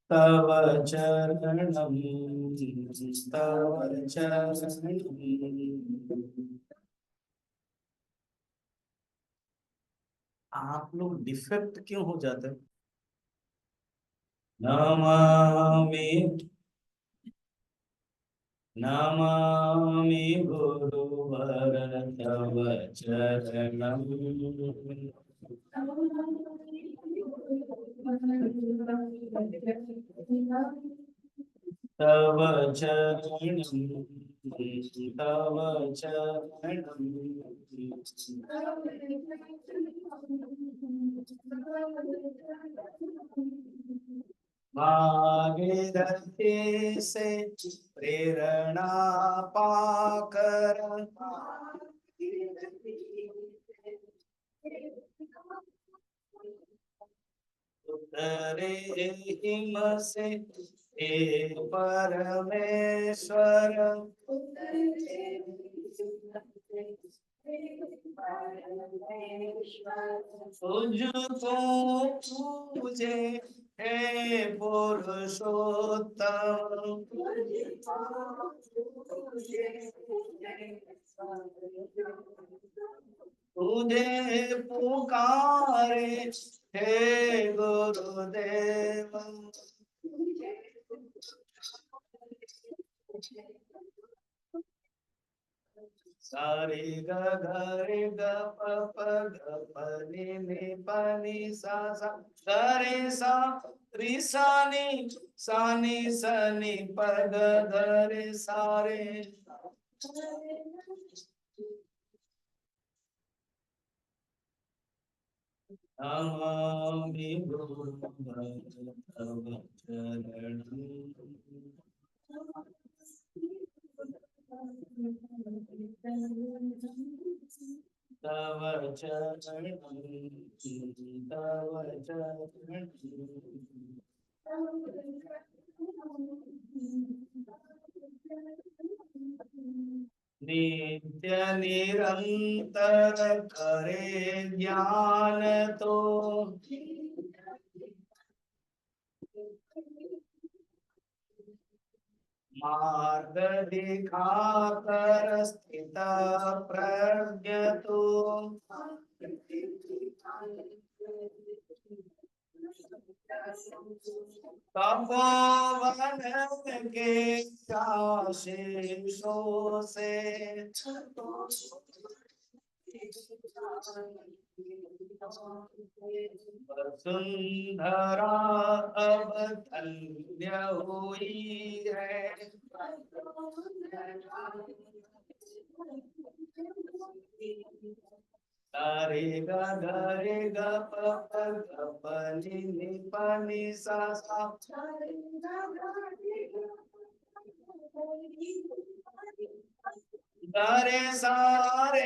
तव चरणं तव चरणं। आप लोग डिफेक्ट क्यों हो जाते हैं? नमामि नमामि गुरुवर तव चरणं। तव चरणं तव चरणं। भागीरथी से प्रेरणा पाकर उतरे हिम से हे परमेश्वर। तुझको पूजे हे पुरुषोत्तम। तुझे पुकारे हे गुरुदेव। सारे ग रे ग प ग प नि प नि सा सा ग रे सा रि सा नि प ग ग रे सा रे। नमामि गुरुवर तव चरणं। तव चरणं तव चरणं। नित्य निरंतर करे ज्ञान तो मार्ग दिखाकर स्थित प्रज्ञ तो तपोवन के आशीषों से वसुंधरा अब धन्य हुई है। रे ग रे ग प प नि प नि सा सा रे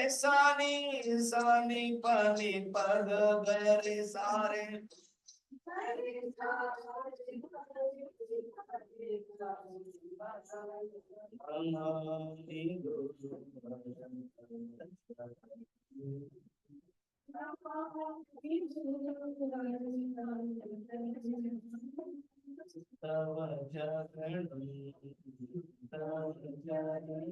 सा नी प नि प ग रे सा रे। तव चरणं तव चरणं।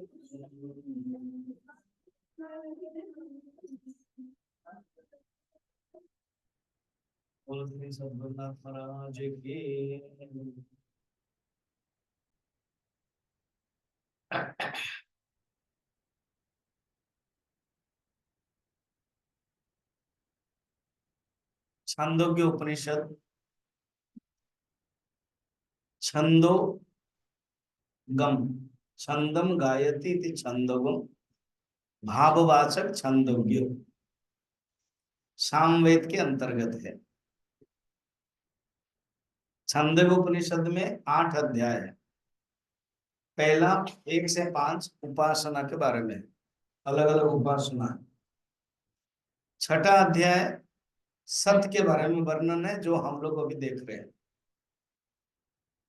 बोल श्री सद्गुरुनाथ महाराज की। छांदोग्य उपनिषद छंदो गम छंदम गायति इति छंदोगम भाववाचक छंदोग्य सामवेद के अंतर्गत है। छंदोग्य उपनिषद में 8 अध्याय है। पहला 1 से 5 उपासना के बारे में, अलग अलग उपासना। छठा अध्याय सत्य के बारे में वर्णन है, जो हम लोग अभी देख रहे हैं।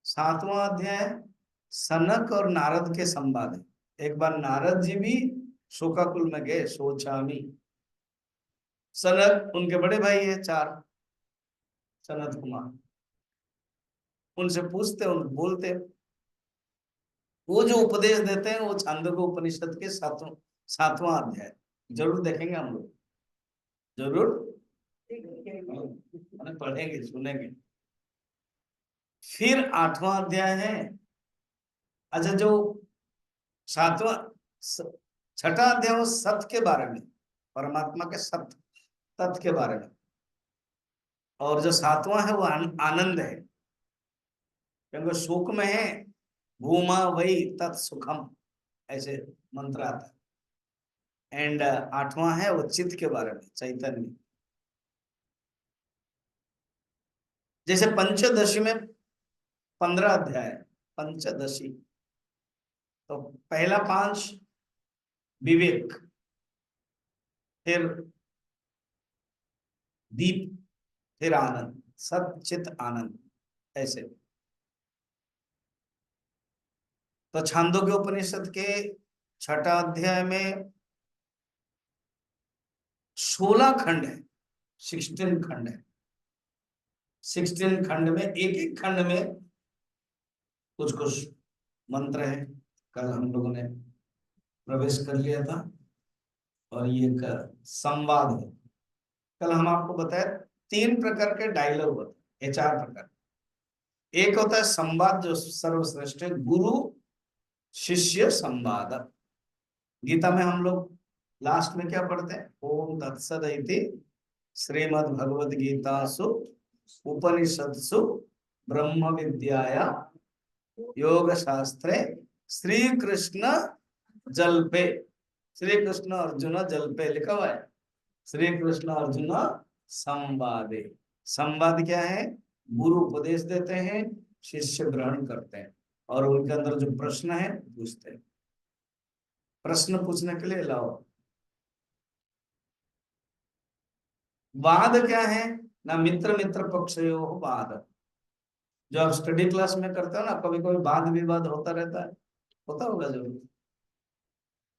7वां अध्याय सनक और नारद के संवाद है। एक बार नारद जी भी शोकाकुल में गए, सोचामी। सनक उनके बड़े भाई है 4। सनत कुमार, उनसे पूछते, उन बोलते, वो जो उपदेश देते हैं वो छांदोग्य उपनिषद के सातवां अध्याय, जरूर देखेंगे हम लोग, जरूर पढ़ेंगे सुनेंगे। फिर आठवां अध्याय है, अच्छा जो सातवां छठा अध्याय वो सत्य के बारे में, परमात्मा के सत्य तत्व के बारे में, और जो सातवां है वो आनंद है, क्योंकि सुख में है भूमा वही तत्सुखम, ऐसे मंत्र आता है। एंड आठवां है वो चित्त के बारे में, चैतन्य। जैसे पंचदशी में 15 अध्याय, पंचदशी, तो पहला 5 विवेक, फिर दीप, फिर आनंद, सचित आनंद, ऐसे। तो छांदोग्य उपनिषद के छठा अध्याय में 16 खंड है, 16 खंड है। 16 खंड में एक एक खंड में कुछ कुछ मंत्र है। कल हम लोगों ने प्रवेश कर लिया था, और ये संवाद है। कल हम आपको बताया 3 प्रकार के डायलॉग होते हैं, 4 प्रकार। एक होता है संवाद जो सर्वश्रेष्ठ है, गुरु शिष्य संवाद। गीता में हम लोग लास्ट में क्या पढ़ते हैं, ओम तत्सदिति श्रीमद् भगवद गीतासु उपनिषत्सु ब्रह्म विद्याया योग शास्त्रे श्री कृष्ण जल्पे, श्री कृष्ण अर्जुन जल्पे लिखा हुआ है, श्री कृष्ण अर्जुन संवादे। संवाद क्या है, गुरु उपदेश देते हैं, शिष्य ग्रहण करते हैं, और उनके अंदर जो प्रश्न है पूछते हैं। प्रश्न पूछने के लिए लाओ। वाद क्या है ना, मित्र मित्र पक्षयो वाद, जो आप स्टडी क्लास में करते हो ना, कभी कभी वाद विवाद होता रहता है, होता होगा जरूर।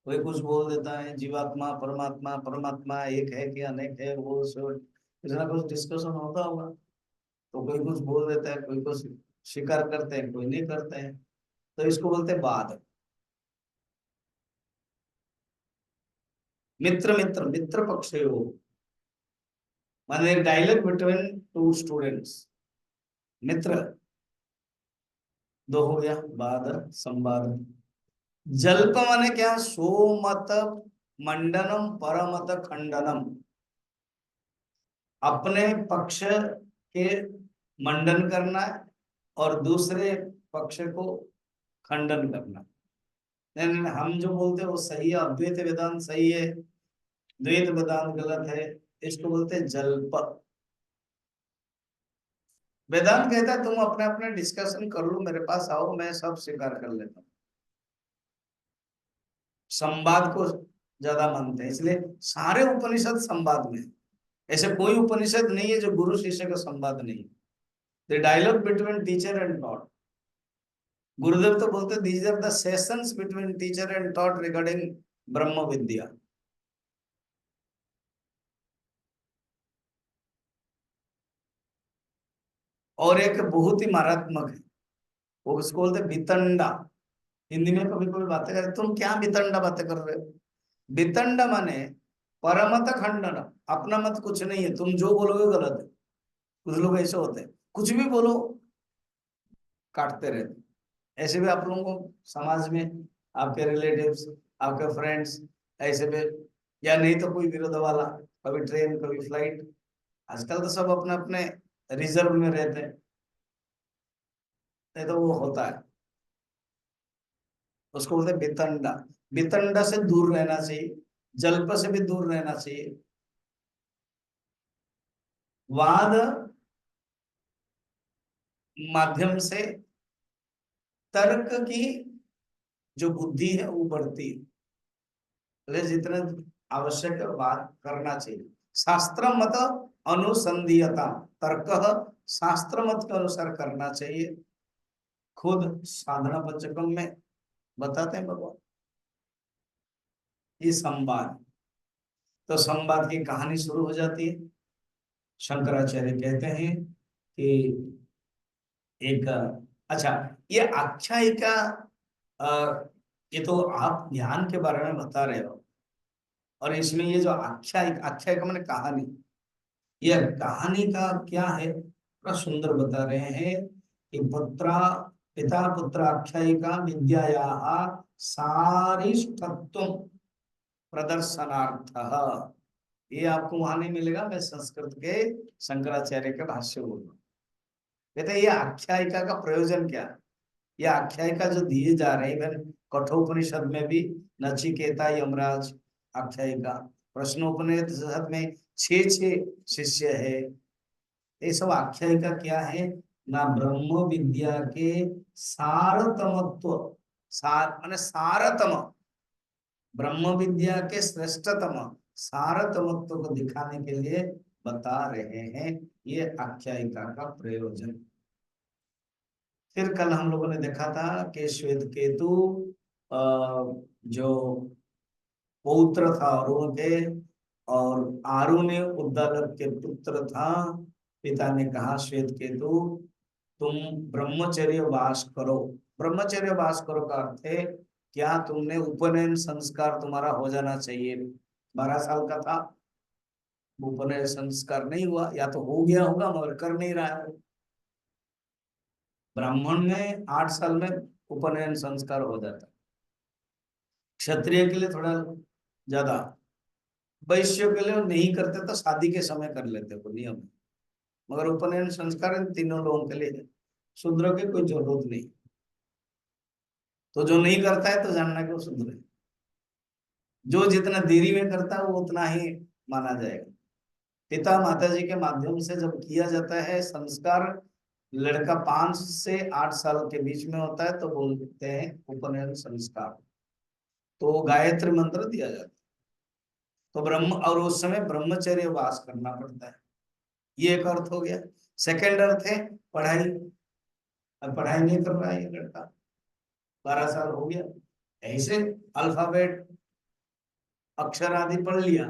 कोई कुछ बोल देता है जीवात्मा परमात्मा, परमात्मा एक है कि अनेक है, वो कुछ ना कुछ डिस्कशन होता होगा। तो कोई कुछ बोल देता है, कोई कुछ स्वीकार करते हैं, कोई नहीं करते हैं, तो इसको बोलते हैं वाद। मित्र मित्र मित्र पक्षयो माने डायलॉग बिटवीन 2 स्टूडेंट्स, मित्र। 2 हो गया वाद संवाद। जल्प माने क्या, सोमत मंडनम परमत खंडनम, अपने पक्ष के मंडन करना और दूसरे पक्ष को खंडन करना। नहीं नहीं, हम जो बोलते हैं वो सही है, अद्वैत वेदांत सही है, द्वैत वेदांत गलत है, इसको बोलते हैं जल्प। वेदांत कहता है तुम अपने अपने डिस्कशन कर लो, मेरे पास आओ, मैं सब स्वीकार कर लेता हूँ। संवाद को ज्यादा मानते हैं, इसलिए सारे उपनिषद संवाद में है। ऐसे कोई उपनिषद नहीं है जो गुरु शिष्य का संवाद नहीं। The dialogue between teacher and taught. Gurudev तो बोलते these are the sessions between teacher and taught regarding ब्रह्म विद्या। और एक बहुत ही मारात्मक है, वो उसको बोलते वितंडा। हिंदी में कभी कभी बातें करते, तुम क्या वितंडा बातें कर रहे हो। वितंडा माने परमत खंडन, अपना मत कुछ नहीं है, तुम जो बोलोगे गलत है। कुछ लोग ऐसे होते हैं, कुछ भी बोलो काटते रहते। ऐसे भी आप लोगों को समाज में, आपके रिलेटिव्स, आपके फ्रेंड्स, ऐसे भी, या नहीं तो कोई विरोध वाला, कभी ट्रेन कभी फ्लाइट। आजकल तो सब अपने अपने रिजर्व में रहते हैं, नहीं तो वो होता है, उसको बोलते हैं वितंडा। वितंडा से दूर रहना चाहिए, जल्प से भी दूर रहना चाहिए। वाद माध्यम से तर्क की जो बुद्धि है वो बढ़ती है, जितना आवश्यक है बात करना चाहिए। शास्त्र मत अनुसंधीयता, तर्क शास्त्र मत के अनुसार करना चाहिए। खुद साधना पंचकम में बताते हैं भगवान ये संवाद। तो संवाद की कहानी शुरू हो जाती है। शंकराचार्य कहते हैं कि एक अच्छा, ये आख्यायिका, ये तो आप ज्ञान के बारे में बता रहे हो, और इसमें ये जो आख्यायिका, आख्यायिका मैंने कहानी, यह कहानी का क्या है, बड़ा सुंदर बता रहे हैं कि पुत्रा पिता पुत्र आख्यायिका विद्यायाः सारिष्ठत्वं प्रदर्शनार्थः। ये आपको वहां नहीं मिलेगा, मैं संस्कृत के शंकराचार्य के भाष्य बोल रहा हूँ। कहते हैं ये आख्यायिका का प्रयोजन क्या है? ये आख्यायिका जो दिए जा रहे हैं, कठोपनिषद में भी नचिकेता यमराज आख्यायिका, प्रश्नोपनिषद में छह छह शिष्य है, ये सब आख्यायिका क्या है ना? ब्रह्म विद्या के सारतमत्व, सार माने सारतम, ब्रह्म विद्या के श्रेष्ठतम सारतमत्व को दिखाने के लिए बता रहे हैं, ये आख्यायिका का प्रयोजन। फिर कल हम लोगों ने देखा था कि श्वेत केतु जो पौत्र था अरुण के, और आरुण्य उद्दालक के पुत्र था। पिता ने कहा श्वेत केतु तुम ब्रह्मचर्य वास करो। ब्रह्मचर्य वास करो का अर्थ है क्या? तुमने उपनयन संस्कार तुम्हारा हो जाना चाहिए। 12 साल का था, उपनयन संस्कार नहीं हुआ, या तो हो गया होगा मगर कर नहीं रहा है। ब्राह्मण में 8 साल में उपनयन संस्कार हो जाता है, क्षत्रिय के लिए थोड़ा ज्यादा, वैश्य के लिए नहीं करते तो शादी के समय कर लेते वो नियम है। मगर उपनयन संस्कार इन तीनों लोगों के लिए है, शूद्र की कोई जरूरत नहीं। तो जो नहीं करता है तो जानना कि वो शूद्र है, जो जितना देरी में करता है वो उतना ही माना जाएगा। पिता माता जी के माध्यम से जब किया जाता है संस्कार, लड़का 5 से 8 साल के बीच में होता है तो बोलते हैं उपनयन संस्कार। तो गायत्री मंत्र दिया जाता है, तो ब्रह्म, और उस समय ब्रह्मचर्य वास करना पड़ता है, ये एक अर्थ हो गया। सेकंड अर्थ है पढ़ाई। अब पढ़ाई नहीं कर रहा है ये लड़का, 12 साल हो गया, ऐसे अल्फाबेट अक्षर आदि पढ़ लिया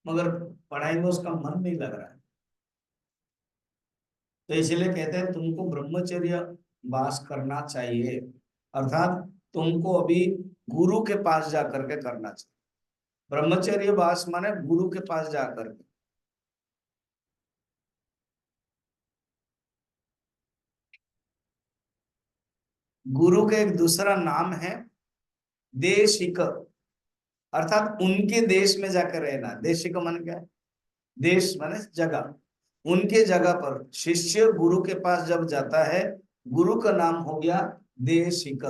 मगर पढ़ाई में उसका मन नहीं लग रहा है, तो इसलिए कहते हैं तुमको ब्रह्मचर्य वास करना चाहिए, अर्थात तुमको अभी गुरु के पास जाकर के करना चाहिए। ब्रह्मचर्य वास माने गुरु के पास जाकर के। गुरु का एक दूसरा नाम है देशिक, अर्थात उनके देश में जाकर रहना। देशिक मन क्या है? देश माने जगह, उनके जगह पर शिष्य गुरु के पास जब जाता है, गुरु का नाम हो गया देशिक।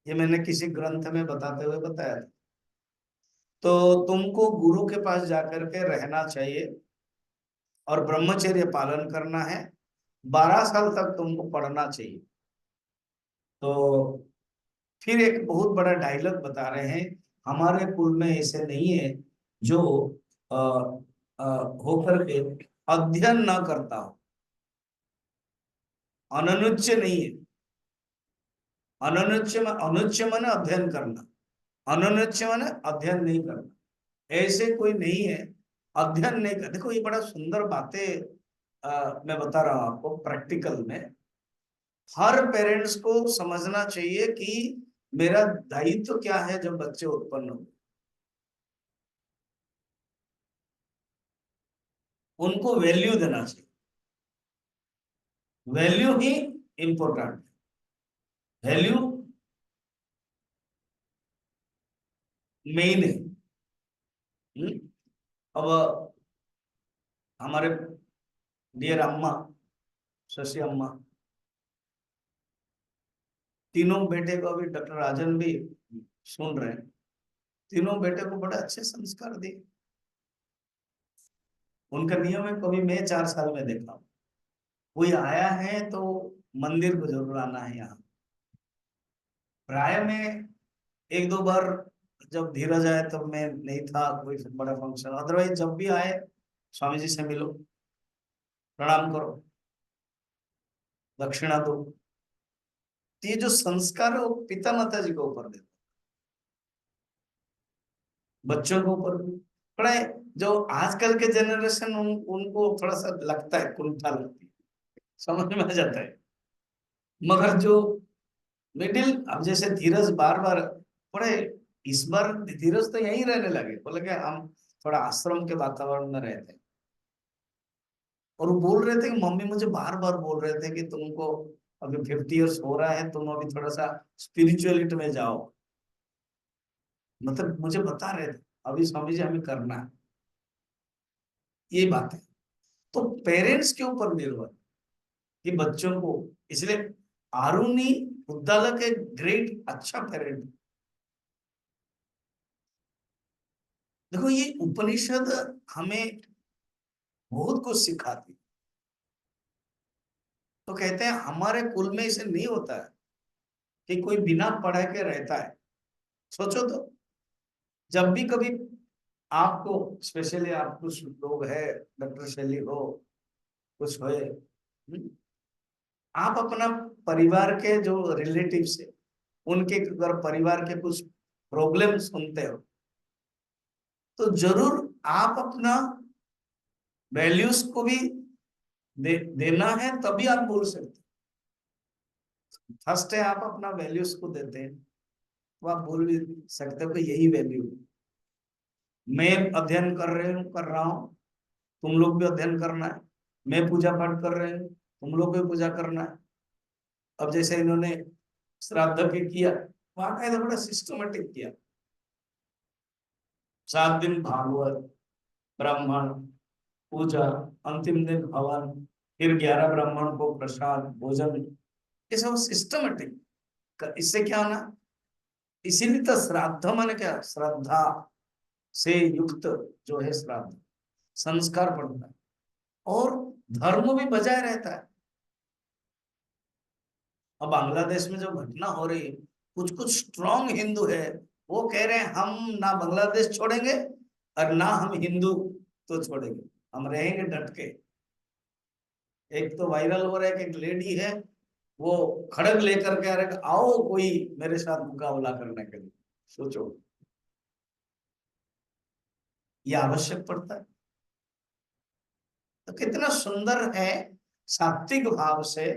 ये मैंने किसी ग्रंथ में बताते हुए बताया था। तो तुमको गुरु के पास जाकर के रहना चाहिए और ब्रह्मचर्य पालन करना है। 12 साल तक तुमको पढ़ना चाहिए। तो फिर एक बहुत बड़ा डायलॉग बता रहे हैं, हमारे कुल में ऐसे नहीं है जो आ, होकर के अध्ययन न करता हो। अनुच्य नहीं है, अनुच्य में, अनुच्य माने अध्ययन करना, अनुच्य माने अध्ययन नहीं करना, ऐसे कोई नहीं है अध्ययन नहीं कर। देखो ये बड़ा सुंदर बातें मैं बता रहा हूं आपको प्रैक्टिकल में। हर पेरेंट्स को समझना चाहिए कि मेरा दायित्व क्या है जब बच्चे उत्पन्न हो, उनको वैल्यू देना चाहिए। वैल्यू ही इंपॉर्टेंट, वैल्यू मेन है। हम्म? अब हमारे डियर अम्मा, शशि अम्मा, तीनों बेटे को, अभी डॉक्टर राजन भी सुन रहे हैं, तीनों बेटे को बड़े अच्छे संस्कार दिए। उनका नियम है, कभी मैं 4 साल में देखा हूं, कोई आया है तो मंदिर को जरूर आना है यहाँ। प्राय में 1-2 बार जब धीरज आए तब मैं नहीं था, कोई बड़ा फंक्शन, अदरवाइज जब भी आए स्वामी जी से मिलो, प्रणाम करो, दक्षिणा दो। तो ये जो संस्कार है वो पिता माता जी को ऊपर देते, बच्चों के ऊपर भी पढ़ाए। जो आजकल के जनरेशन उनको थोड़ा सा लगता है, कुंठा लगती है, समझ में आ जाता है। मगर जो मिडिल, अब जैसे धीरज बार बार बड़े, इस बार धीरज तो यहीं रहने लगे, बोले कि हम थोड़ा आश्रम के वातावरण में रहते हैं। और वो बोल रहे थे कि मम्मी मुझे बार बार बोल रहे थे कि तुमको अभी 50 ईयर्स हो रहा है, तुम अभी थोड़ा सा स्पिरिचुअलिटी में जाओ। मतलब मुझे बता रहे थे अभी स्वामी जी हमें करना है ये बात है। तो पेरेंट्स के ऊपर निर्भर कि बच्चों को, इसलिए आरुणि उद्दालक एक ग्रेट अच्छा पेरेंट। देखो ये उपनिषद हमें बहुत कुछ सिखाती। तो कहते हैं हमारे कुल में इसे नहीं होता है कि कोई बिना पढ़े के रहता है। सोचो तो, जब भी कभी आपको, स्पेशली आप कुछ लोग है, डॉक्टर शैली हो, कुछ हो, आप अपना परिवार के जो रिलेटिव से, उनके अगर परिवार के कुछ प्रॉब्लम सुनते हो, तो जरूर आप अपना वैल्यूज को भी देना है, तभी आप बोल सकते। फर्स्ट है आप अपना वैल्यूज को देते हैं, तो आप बोल भी सकते हो कि यही वैल्यू, मैं अध्ययन कर रहा हूँ, तुम लोग भी अध्ययन करना है। मैं पूजा पाठ कर रहे हूँ, तुम लोग भी पूजा करना है। अब जैसे इन्होंने श्राद्ध के किया, वाकई बड़ा सिस्टमेटिक किया। 7 दिन भागवत, ब्राह्मण, पूजा, अंतिम दिन हवन, फिर 11 ब्राह्मण को प्रसाद भोजन, ये सब सिस्टमेटिक। इससे क्या होना, इसीलिए तो श्राद्ध माने क्या, श्रद्धा से युक्त जो है श्राद्ध, संस्कार पड़ता है और धर्म भी बजाय रहता है। अब बांग्लादेश में जो घटना हो रही है, कुछ कुछ स्ट्रॉन्ग हिंदू है, वो कह रहे हैं हम ना बांग्लादेश छोड़ेंगे और ना हम हिंदू तो छोड़ेंगे, हम रहेंगे डट के। एक तो वायरल हो रहा है कि एक लेडी है, वो खड़ग लेकर के आ रहे, आओ कोई मेरे साथ मुकाबला करने के लिए। सोचो, ये आवश्यक पड़ता है। तो कितना सुंदर है, सात्विक भाव से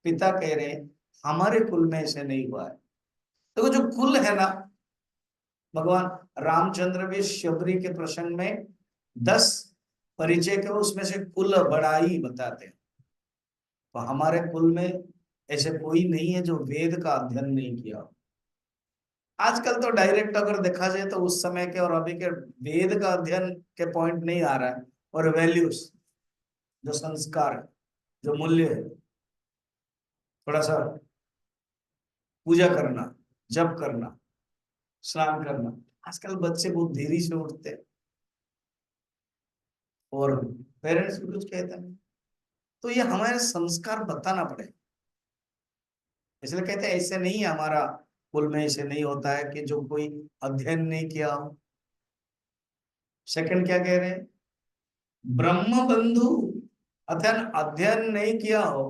पिता कह रहे हैं हमारे कुल में ऐसे नहीं हुआ है। तो जो कुल है ना, भगवान रामचंद्र भी शबरी के प्रसंग में 10 परिचय के, उसमें से कुल बड़ाई बताते हैं। तो हमारे कुल में ऐसे कोई नहीं है जो वेद का अध्ययन नहीं किया। आजकल तो डायरेक्ट अगर देखा जाए तो उस समय के और अभी के वेद का अध्ययन के पॉइंट नहीं आ रहा है, और वैल्यूज, जो संस्कार है, जो मूल्य है, थोड़ा सा पूजा करना, जप करना, स्नान करना, आजकल बच्चे बहुत देरी से उठते हैं और पेरेंट्स भी कुछ कहते हैं। तो ये हमारे संस्कार बताना पड़े, इसलिए कहते हैं ऐसे नहीं है, हमारा कुल में ऐसे नहीं होता है कि जो कोई अध्ययन नहीं किया हो। सेकंड क्या कह रहे हैं, ब्रह्म बंधु अध्ययन अध्ययन नहीं किया हो।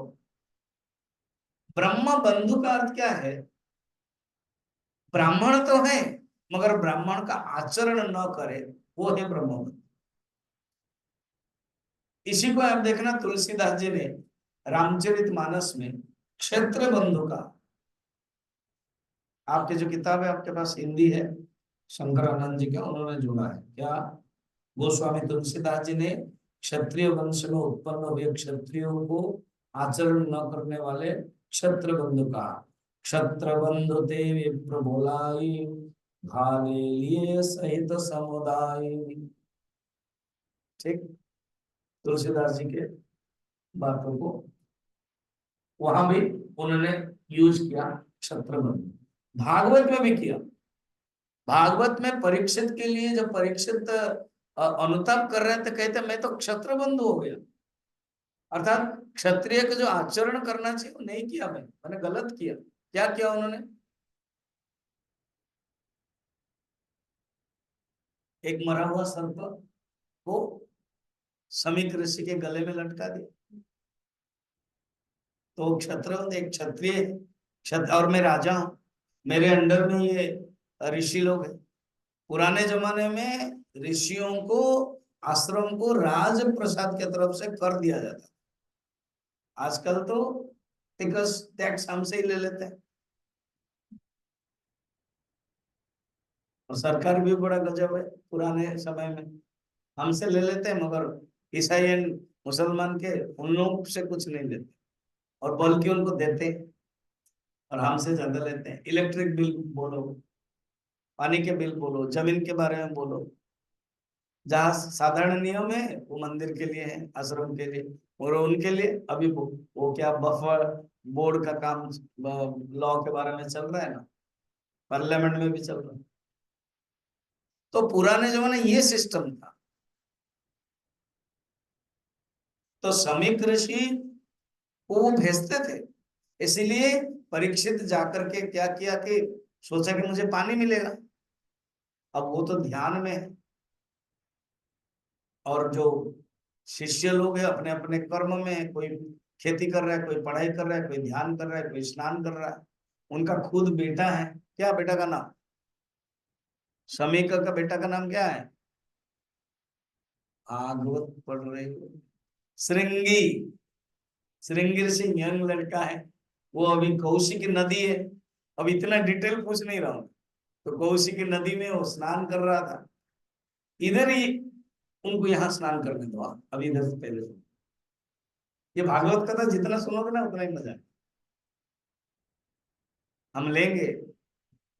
ब्रह्म बंधु का अर्थ क्या है, ब्राह्मण तो है मगर ब्राह्मण का आचरण न करे, वो है ब्रह्म बंधु। इसी को आप देखना तुलसीदास जी ने रामचरितमानस में क्षेत्र बंधु का, आपके जो किताब है आपके पास हिंदी है, शंकरानंद जी का उन्होंने जोड़ा है क्या, गोस्वामी तुलसीदास जी ने क्षत्रिय वंश में उत्पन्न हुए क्षत्रियों को आचरण न करने वाले क्षत्र बंधु का, क्षत्र बंधु ते विप्र बोलाई, भाले लिए सहित समुदाय। ठीक, तुलसीदास जी के बातों को वहां भी उन्होंने यूज किया, क्षत्र बंधु। भागवत में भी किया। भागवत में परीक्षित के लिए जब परीक्षित अनुताप कर रहे थे, कहते मैं तो क्षत्र बंधु हो गया, अर्थात क्षत्रिय का जो आचरण करना चाहिए वो नहीं किया, मैंने गलत किया। क्या किया उन्होंने, एक मरा हुआ सर्प को समीक ऋषि के गले में लटका दिया। तो क्षत्र एक क्षत्रिय है, क्षत्र, और मैं राजा हूं, मेरे अंडर में ये ऋषि लोग हैं। पुराने जमाने में ऋषियों को आश्रम को राज प्रसाद की तरफ से कर दिया जाता। आजकल तो टिकस टैक्स हमसे ही ले लेते हैं, और सरकार भी बड़ा गजब है। पुराने समय में हमसे ले लेते हैं, मगर ईसाई एंड मुसलमान के उन लोग से कुछ नहीं लेते, और बल्कि उनको देते हैं, और हमसे ज्यादा लेते हैं। इलेक्ट्रिक बिल बोलो, पानी के बिल बोलो, जमीन के बारे में बोलो, जहाँ साधारण नियम है वो मंदिर के लिए है, आश्रम के लिए, और उनके लिए अभी वो क्या बफर बोर्ड का काम लॉ के बारे में चल रहा है ना, पार्लियामेंट में भी चल रहा है। तो पुराने जमाने ये सिस्टम था। तो समीक ऋषि को वो भेजते थे, इसीलिए परीक्षित जाकर के क्या किया कि सोचा कि मुझे पानी मिलेगा। अब वो तो ध्यान में है, और जो शिष्य लोग हैं अपने अपने कर्म में है, कोई खेती कर रहा है, कोई पढ़ाई कर रहा है, कोई ध्यान कर रहा है, कोई स्नान कर रहा है। उनका खुद बेटा है, क्या बेटा का नाम, समीक का बेटा का नाम क्या है? भागवत पढ़ रहे हो? श्रृंगी, श्रृंगी से यंग लड़का है वो, अभी कौशिक नदी है। अब इतना डिटेल पूछ नहीं रहा हूं। तो कौशिक नदी में वो स्नान कर रहा था, इधर ही उनको यहाँ स्नान करने दो आप, अभी इधर से पहले सुनो। ये भागवत कथा जितना सुनोगे ना उतना ही मजा है। हम लेंगे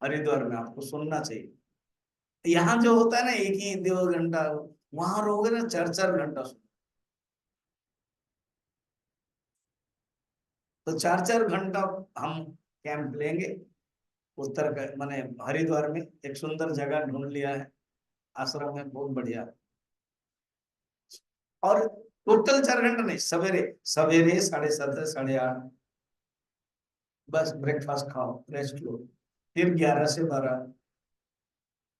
हरिद्वार में, आपको सुनना चाहिए। यहाँ जो होता है ना एक ही 2 घंटा, वहां रहोगे ना 4-4 घंटा सुनो। तो 4-4 घंटा हम कैंप लेंगे। माने हरिद्वार में एक सुंदर जगह ढूंढ लिया है, आश्रम है बहुत बढ़िया। और टोटल 4 घंटा नहीं, सवेरे सवेरे 7:30 8:30 बस ब्रेकफास्ट खाओ, रेस्ट लो। फिर 11 से 12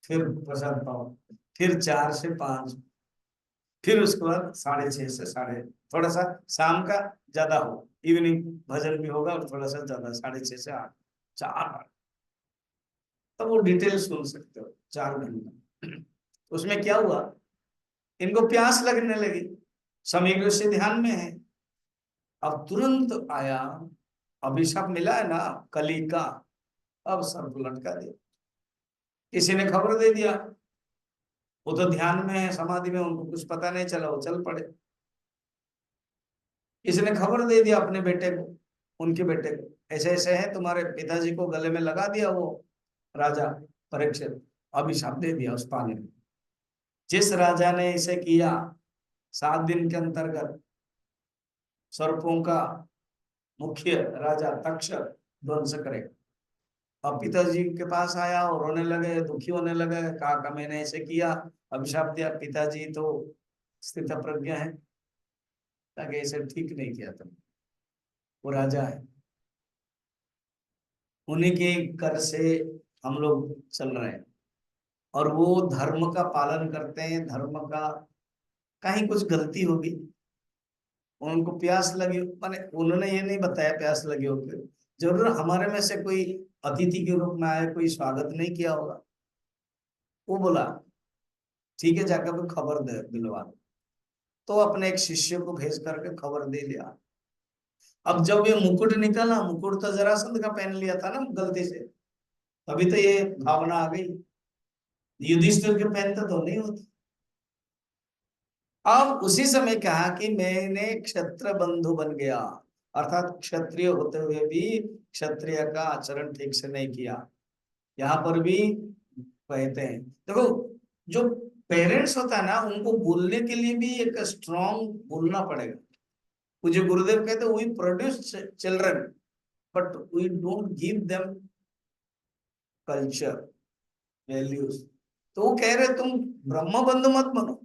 फिर प्रसाद पाओ। फिर 4 से 5, फिर उसके बाद 6:30 से साढ़े, थोड़ा सा शाम का ज्यादा हो, इवनिंग भजन भी होगा, और थोड़ा सा ज्यादा 6:30 से 8, 4। तब वो डिटेल सुन सकते हो 4 घंटा। उसमें क्या हुआ, इनको प्यास लगने लगी, समीर से ध्यान में है। अब तुरंत आया, अभिशाप मिला है ना कली का, अब सर्प लटका दिया। किसी ने खबर दे दिया, वो तो ध्यान में है समाधि में, उनको कुछ पता नहीं चला, वो चल पड़े। किसी ने खबर दे दिया अपने बेटे को, उनके बेटे को, ऐसे ऐसे है, तुम्हारे पिताजी को गले में लगा दिया वो राजा परीक्षित, अभिशाप दे दिया उस पानी में। जिस राजा ने इसे किया, 7 दिन के अंतर्गत सर्पों का मुख्य राजा तक्षक ध्वंस करेगा। अब पिताजी के पास आया और रोने लगे, दुखी होने लगे, कहा कि मैंने ऐसे किया, अभिशाप दिया। पिताजी तो स्थित प्रज्ञ है, ताकि ऐसे ठीक नहीं किया तुम, वो राजा है, उन्हीं के कर से हम लोग चल रहे हैं, और वो धर्म का पालन करते हैं। धर्म का कहीं कुछ गलती होगी, उनको प्यास लगी, माने उन्होंने ये नहीं बताया प्यास लगी होगी, जरूर हमारे में से कोई अतिथि के रूप में आए, कोई स्वागत नहीं किया होगा। वो बोला ठीक है, जाकर कोई खबर दे दिलवा दो। तो अपने एक शिष्य को भेज करके खबर दे दिया। अब जब ये मुकुट निकला, मुकुट तो जरासंध का पहन लिया था ना गलती से, तभी तो ये भावना आ गई। युधिष्ठिर के पहनते तो नहीं होते। अब उसी समय कहा कि मैंने क्षत्र बंधु बन गया, अर्थात क्षत्रिय होते हुए भी क्षत्रिय का आचरण ठीक से नहीं किया। यहाँ पर भी कहते हैं, देखो, जो पेरेंट्स होता है ना, उनको बोलने के लिए भी एक स्ट्रॉन्ग बोलना पड़ेगा। मुझे गुरुदेव कहते we produce children, but we don't give them culture, values. तो वो कह रहे तुम ब्रह्म बंधु मत बनो,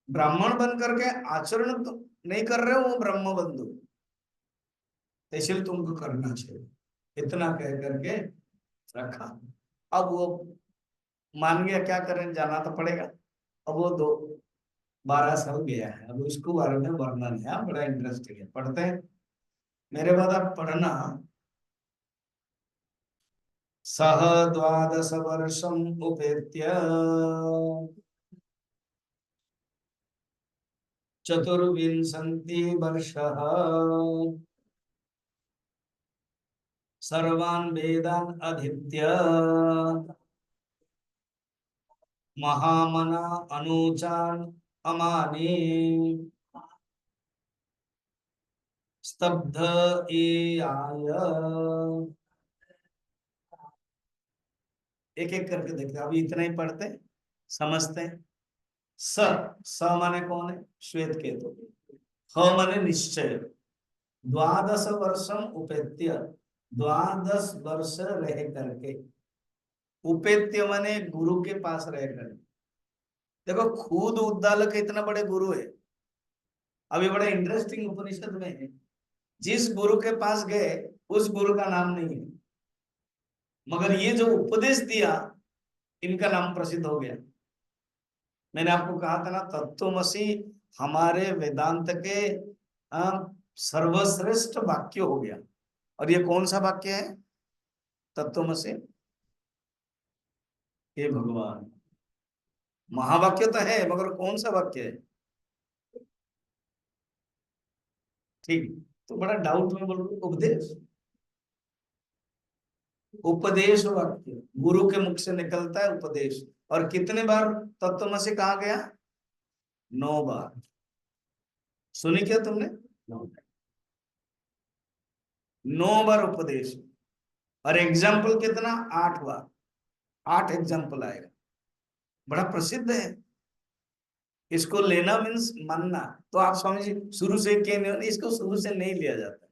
ब्राह्मण बन करके आचरण तो नहीं कर रहे हो वो ब्रह्म बंधु, इसलिए तुमको करना चाहिए, इतना कह करके रखा। अब वो मान गया, क्या करें, जाना तो पड़ेगा। अब वो 12 साल गया है, अब उसको बारे में वर्णन है, बड़ा इंटरेस्टिंग है, पढ़ते हैं। मेरे बाद आप पढ़ना। सह 12 वर्षम उपेत्य चतुर्विंशति वर्षः सर्वान् वेदान् अधीत्य महामना अनुचान् अमानि स्तब्ध आय। एक एक करके देखते हैं, अभी इतना ही पढ़ते हैं, समझते हैं। स स माने कौन है? श्वेत केतु। ह माने निश्चय। द्वादश वर्षम उपेत्य, 12 वर्ष रह करके। उपेत्य माने गुरु के पास रह कर। देखो खुद उद्दालक इतना बड़े गुरु है। अभी बड़ा इंटरेस्टिंग उपनिषद में है, जिस गुरु के पास गए उस गुरु का नाम नहीं है, मगर ये जो उपदेश दिया इनका नाम प्रसिद्ध हो गया। मैंने आपको कहा था ना, तत्वमसि हमारे वेदांत के सर्वश्रेष्ठ वाक्य हो गया। और ये कौन सा वाक्य है? तत्वमसि। हे भगवान, महावाक्य तो है मगर कौन सा वाक्य है? ठीक, तो बड़ा डाउट में बोल रहा हूं, उपदेश। उपदेश वाक्य गुरु के मुख से निकलता है, उपदेश। और कितने बार तत्वमसि कहा गया? 9 बार। सुनी क्या तुमने? 9 बार उपदेश। और एग्जाम्पल कितना? 8 बार। 8 एग्जाम्पल आएगा। बड़ा प्रसिद्ध है। इसको लेना मीन्स मानना। तो आप स्वामी जी शुरू से क्यों नहीं? इसको शुरू से नहीं लिया जाता।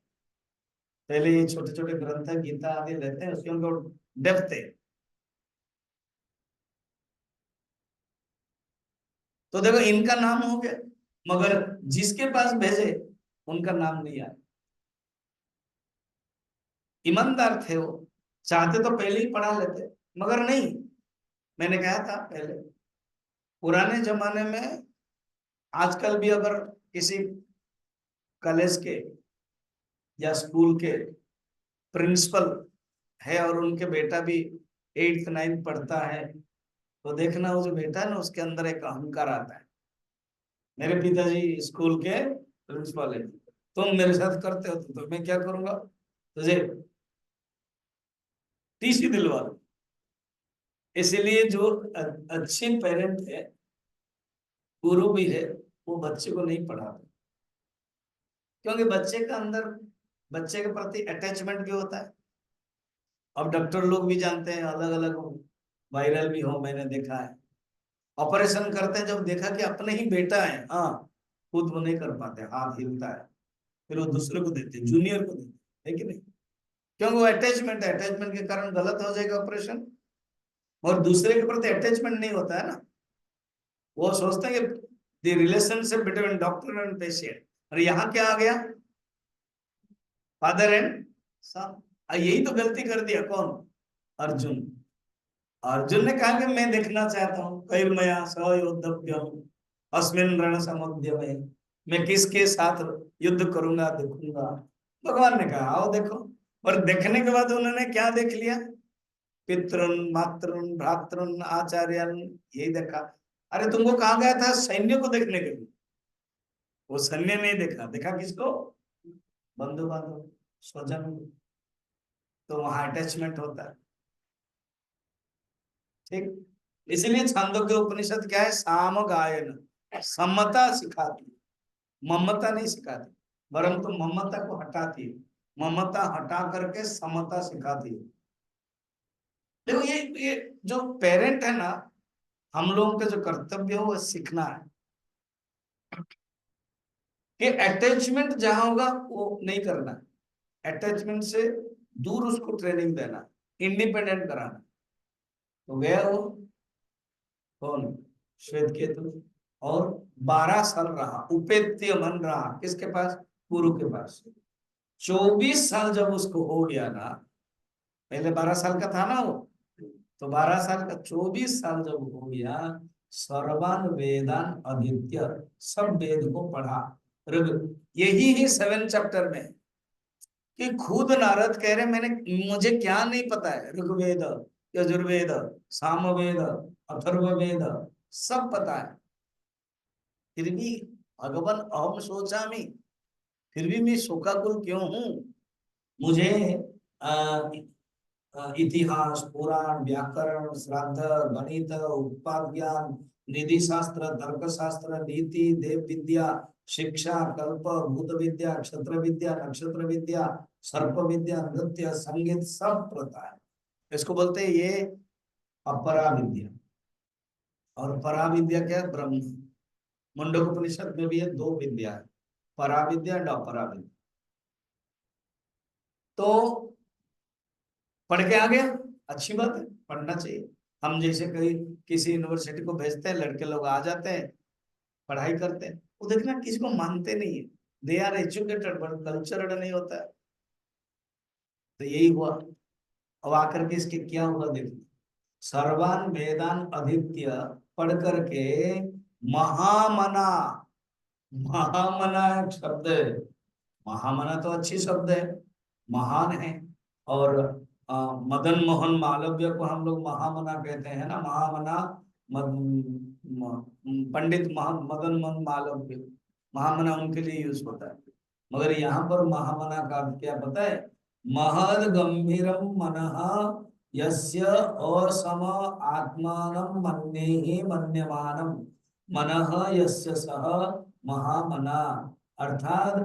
पहले ये छोटे छोटे ग्रंथ है, गीता आदि लेते हैं, उसके उनको डेप्थ है। तो देखो इनका नाम हो गया, मगर जिसके पास भेजे उनका नाम नहीं आया। ईमानदार थे वो, चाहते तो पहले ही पढ़ा लेते, मगर नहीं। मैंने कहा था पहले, पुराने जमाने में, आजकल भी अगर किसी कॉलेज के या स्कूल के प्रिंसिपल है और उनके बेटा भी 8th 9th पढ़ता है, तो देखना वो जो बेटा है ना, उसके अंदर एक अहंकार आता है। मेरे पिताजी स्कूल के प्रिंसिपल है, तुम मेरे साथ करते हो तो मैं क्या करूंगा? तुझे टीसी दिलवा दूं। इसीलिए जो अच्छे पेरेंट है, गुरु भी है, वो बच्चे को नहीं पढ़ाते, क्योंकि बच्चे का अंदर, बच्चे के प्रति अटैचमेंट भी होता है। अब डॉक्टर लोग भी जानते हैं, अलग अलग वायरल भी हो, मैंने देखा है। ऑपरेशन करते हैं, जब देखा कि अपने ही बेटा है, हाँ, खुद वो नहीं कर पाते, हाथ हिलता है, फिर वो दूसरे को देते, जूनियर को देते, है कि नहीं? क्योंकि वो अटैचमेंट है, अटैचमेंट के कारण गलत हो जाएगा ऑपरेशन। और दूसरे के प्रति अटैचमेंट नहीं होता है ना, वो सोचते हैं कि the relationship between doctor and patient. और यहाँ क्या आ गया? फादर एंड सन। यही तो गलती कर दिया कौन? अर्जुन। अर्जुन ने कहा कि मैं देखना चाहता हूँ, कैर्मया सयोद्धव्यम अस्मिन् रण समुद्य में, मैं किसके साथ युद्ध करूंगा, देखूंगा। भगवान ने कहा आओ देखो। और देखने के बाद उन्होंने क्या देख लिया? पितृन मातृन भ्रातृन आचार्यन, यही देखा। अरे तुमको कहा गया था सैन्य को देखने के लिए, वो सैन्य नहीं देखा, देखा किसको? बंधु बांधव, स्वजन। तो वहां अटैचमेंट होता है। ठीक, इसीलिए छांदोग्य उपनिषद क्या है? साम गायन, समता सिखाती, ममता नहीं सिखाती, वरन तो ममता को हटाती है। ममता हटा करके समता सिखाती है। देखो ये जो पेरेंट है ना, हम लोगों का जो कर्तव्य है वो सीखना है कि अटैचमेंट जहां होगा वो नहीं करना, अटैचमेंट से दूर उसको ट्रेनिंग देना, इंडिपेंडेंट कराना। तो गया वो कौन? श्वेत केतु। और 12 साल रहा, उपेत्य मन रहा, किसके पास? गुरु के पास। 24 साल जब उसको हो गया ना, पहले 12 साल का था ना वो, तो 12 साल का 24 साल जब हो गया, सर्वान वेदान अधीत्य, सब वेद को पढ़ा। ऋग, यही ही 7 चैप्टर में कि खुद नारद कह रहे मैंने, मुझे क्या नहीं पता है, ऋग्वेद, यजुर्वेद, सामवेद, अथर्ववेद, सब पता है, फिर भी भगवान अहम सोचामी, फिर भी मैं शोकाकुल क्यों हूं? मुझे इतिहास, पुराण, व्याकरण, श्राद्ध, गणित, उत्पाद ज्ञान, निधि शास्त्र, तर्क शास्त्र, नीति, देव विद्या, शिक्षा, कल्प, भूत विद्या, क्षत्र विद्या, नक्षत्र विद्या, सर्प विद्या, नृत्य, संगीत सब पता है। इसको बोलते हैं ये अपरा विद्या। और परा विद्या क्या है? ब्रह्म। मुंडकोपनिषद में भी ये दो विद्या है, परा विद्या और अपरा विद्या। तो पढ़ के आ गया, अच्छी बात है, पढ़ना चाहिए। हम जैसे कहीं किसी यूनिवर्सिटी को भेजते हैं, लड़के लोग आ जाते हैं, पढ़ाई करते हैं, वो देखना किसी को मानते नहीं है। They are educated but cultured नहीं होता है। तो यही हुआ। अब आकर के इसके क्या हुआ देखो, सर्वान वेदान अधीत्य, पढ़ करके महामना, महामना एक शब्द है। महामना तो अच्छी शब्द है, महान है। और मदन मोहन मालव्य को हम लोग महामना कहते हैं ना, महामना। पंडित मदन मोहन मालव्य, महामना उनके लिए यूज होता है। मगर यहाँ पर महामना का अर्थ क्या पता है? महद गंभीरम मनः यस्य असम आत्मानं मन्येहि मन्यमानम मनः यस्य सह महामना। अर्थात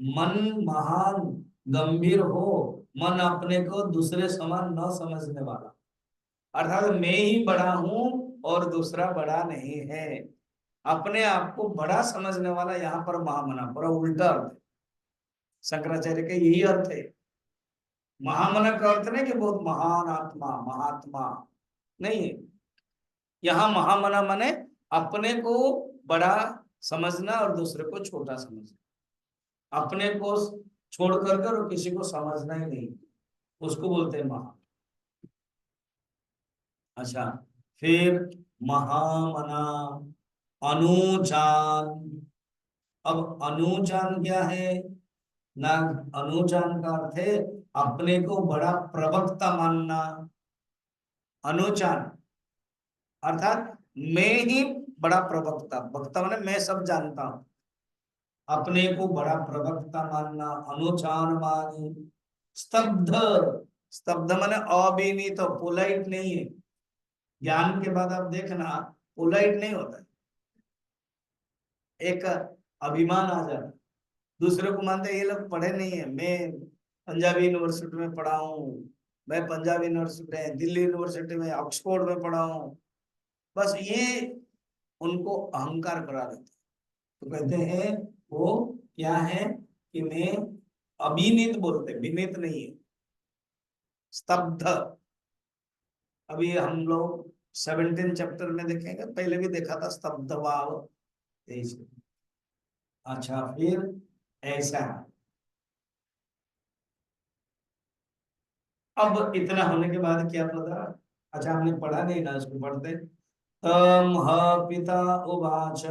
मन महान गंभीर हो, मन अपने को दूसरे समान न समझने वाला, अर्थात मैं ही बड़ा हूं और दूसरा बड़ा नहीं है, अपने आप को बड़ा समझने वाला, यहाँ पर महामना पूरा उल्टा अर्थ है। शंकराचार्य का यही अर्थ है। महामना का अर्थ नहीं कि बहुत महान आत्मा, महात्मा नहीं है। यहाँ महामना माने अपने को बड़ा समझना और दूसरे को छोटा समझना, अपने को छोड़ कर और किसी को समझना ही नहीं, उसको बोलते हैं महा। अच्छा, फिर महामना, अनुजान। अब अनुजान क्या है ना? अनुजान का अर्थ है अपने को बड़ा प्रवक्ता मानना। अनुजान अर्थात मैं ही बड़ा प्रवक्ता, वक्ता माने मैं सब जानता हूं, अपने को बड़ा प्रवक्ता मानना। अनुचान मानी, स्तब्ध, स्तब्ध माने अविनीत, तो पोलाइट नहीं है। ज्ञान के बाद आप देखना पोलाइट नहीं होता, एक अभिमान आ जाता, दूसरे को मानते ये लोग पढ़े नहीं है, मैं पंजाबी यूनिवर्सिटी में पढ़ा हूँ, मैं पंजाबी यूनिवर्सिटी, दिल्ली यूनिवर्सिटी में, ऑक्सफोर्ड में पढ़ा हूँ, बस ये उनको अहंकार करा देते। तो कहते हैं वो क्या है कि मैं अभिनीत, बोलते विनीत नहीं है, स्तब्ध। अभी हम लोग 17 चैप्टर में देखेंगे, पहले भी देखा था स्तब्ध भाव। अच्छा, फिर ऐसा। अब इतना होने के बाद क्या पता? अच्छा, हमने पढ़ा नहीं ना, इसको पढ़ते। तम ह पिता उवाच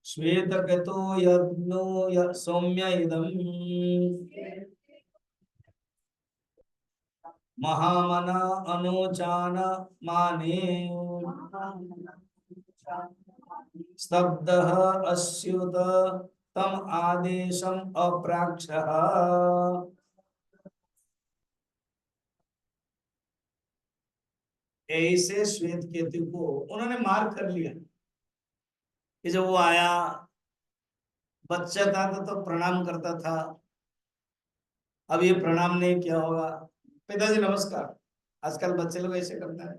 श्वेतकेतो यज्ञो सौम्य इदम् महामना अनुचान माने स्तब्धः अस्युत तम आदेशम अप्राक्षः। ऐसे श्वेत केतु को उन्होंने मार कर लिया कि जब वो आया, बच्चा था तो प्रणाम करता था, अब ये प्रणाम नहीं किया होगा, पिताजी नमस्कार। आजकल बच्चे लोग ऐसे करते हैं,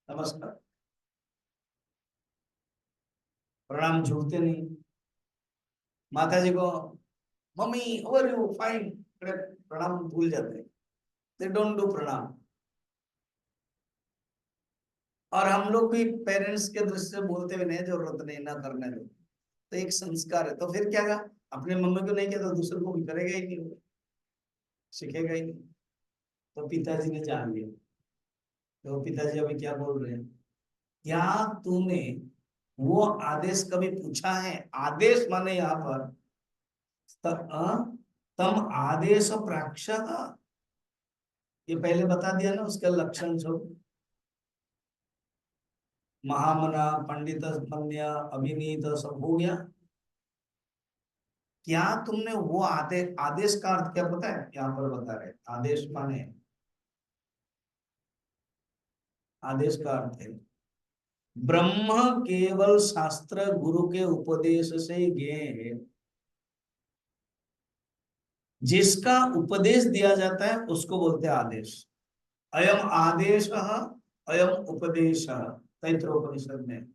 नमस्कार, प्रणाम झुकते नहीं। माता जी को mummy how are you, fine, प्रणाम भूल जाते हैं, दे डोंट डू प्रणाम। और हम लोग भी पेरेंट्स के दृष्टि से बोलते भी नहीं, जरूरत नहीं, ना करने दो, तो एक संस्कार है। तो फिर क्या कहा, अपने मम्मी को नहीं किया तो दूसरे को भी करेगा ही नहीं, सीखेगा ही नहीं। तो पिताजी ने जान लिया। तो पिताजी अभी क्या बोल रहे हैं, क्या तूने वो आदेश कभी पूछा है? आदेश माने यहाँ पर तम आदेश प्राक्ष, ये पहले बता दिया ना उसका लक्षण जो महामना, पंडित मन्या, अभिनीत, सब हो गया। क्या तुमने वो आदेश का अर्थ क्या पता है? यहाँ पर बता रहे, आदेश माने, आदेश का अर्थ है ब्रह्म केवल शास्त्र गुरु के उपदेश से ज्ञेय है। जिसका उपदेश दिया जाता है उसको बोलते हैं आदेश। अयम आदेश, अयम उपदेश, तैत्रोपनिषद में।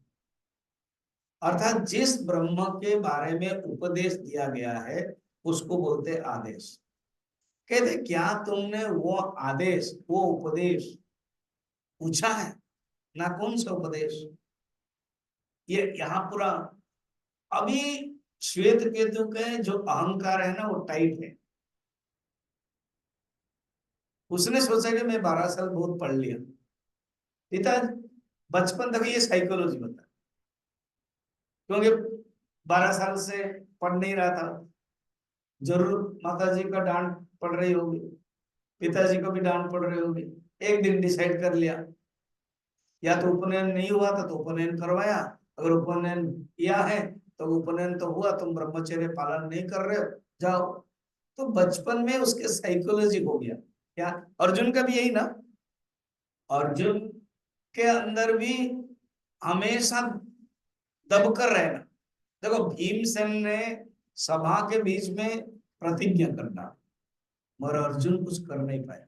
अर्थात जिस ब्रह्म के बारे में उपदेश दिया गया है उसको बोलते आदेश। कहते क्या तुमने वो आदेश, वो उपदेश पूछा है ना? कौन सा उपदेश? ये यहाँ पूरा अभी श्वेत केतु के जो अहंकार है ना वो टाइट है। उसने सोचा कि मैं 12 साल बहुत पढ़ लिया। पिता बचपन तक ये साइकोलॉजी बता, क्योंकि 12 साल से पढ़ नहीं रहा था। जरूर माता जी का डांट पड़ रही होगी, पिताजी को भी डांट पड़ रही होगी। एक दिन डिसाइड कर लिया, या तो उपनयन नहीं हुआ था तो उपनयन करवाया, अगर उपनयन किया है तो उपनयन तो हुआ, तुम ब्रह्मचर्य पालन नहीं कर रहे हो, जाओ। तो बचपन में उसके साइकोलॉजी हो गया। क्या अर्जुन का भी यही ना? अर्जुन के अंदर भी हमेशा दबकर रहना। देखो भीमसेन ने सभा के बीच में प्रतिज्ञा करना, मगर अर्जुन कुछ कर नहीं पाया।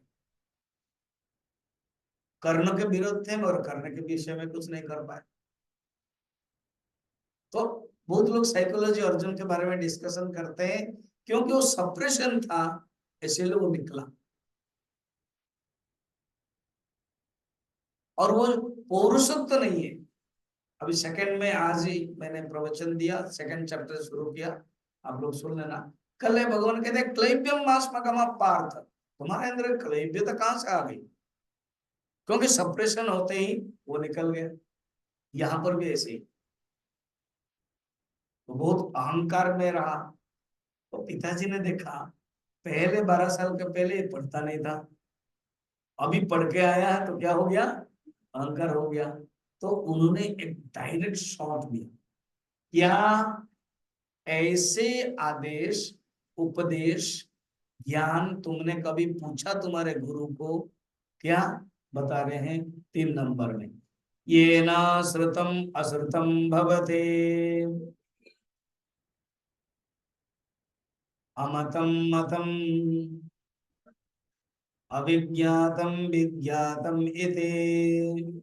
कर्ण के विरोध थे मगर कर्ण के विषय में कुछ नहीं कर पाए। तो बहुत लोग साइकोलॉजी अर्जुन के बारे में डिस्कशन करते हैं, क्योंकि वो सप्रेशन था इसीलिए वो निकला। और वो पौरुषत्व तो नहीं है। अभी सेकंड में आज ही मैंने प्रवचन दिया, सेकंड चैप्टर शुरू किया, आप लोग सुन लेना। कल है भगवान कहते हैं क्लैब्यम मास्मगम पार्थ, तुम्हारे अंदर क्लैब्यता कहां से आ गई? क्योंकि सप्रेशन होते ही वो निकल गया। यहाँ पर भी ऐसे ही तो बहुत अहंकार में रहा। तो पिताजी ने देखा पहले 12 साल के पहले ये पढ़ता नहीं था, अभी पढ़ के आया है तो क्या हो गया? अहंकार हो गया। तो उन्होंने एक डायरेक्ट शॉट दिया। क्या ऐसे आदेश, उपदेश, ज्ञान तुमने कभी पूछा तुम्हारे गुरु को? क्या बता रहे हैं 3 नंबर में, ये ना श्रुतम अश्रुतम भवते, अमतम मतम, अविज्ञातम विज्ञातम इति।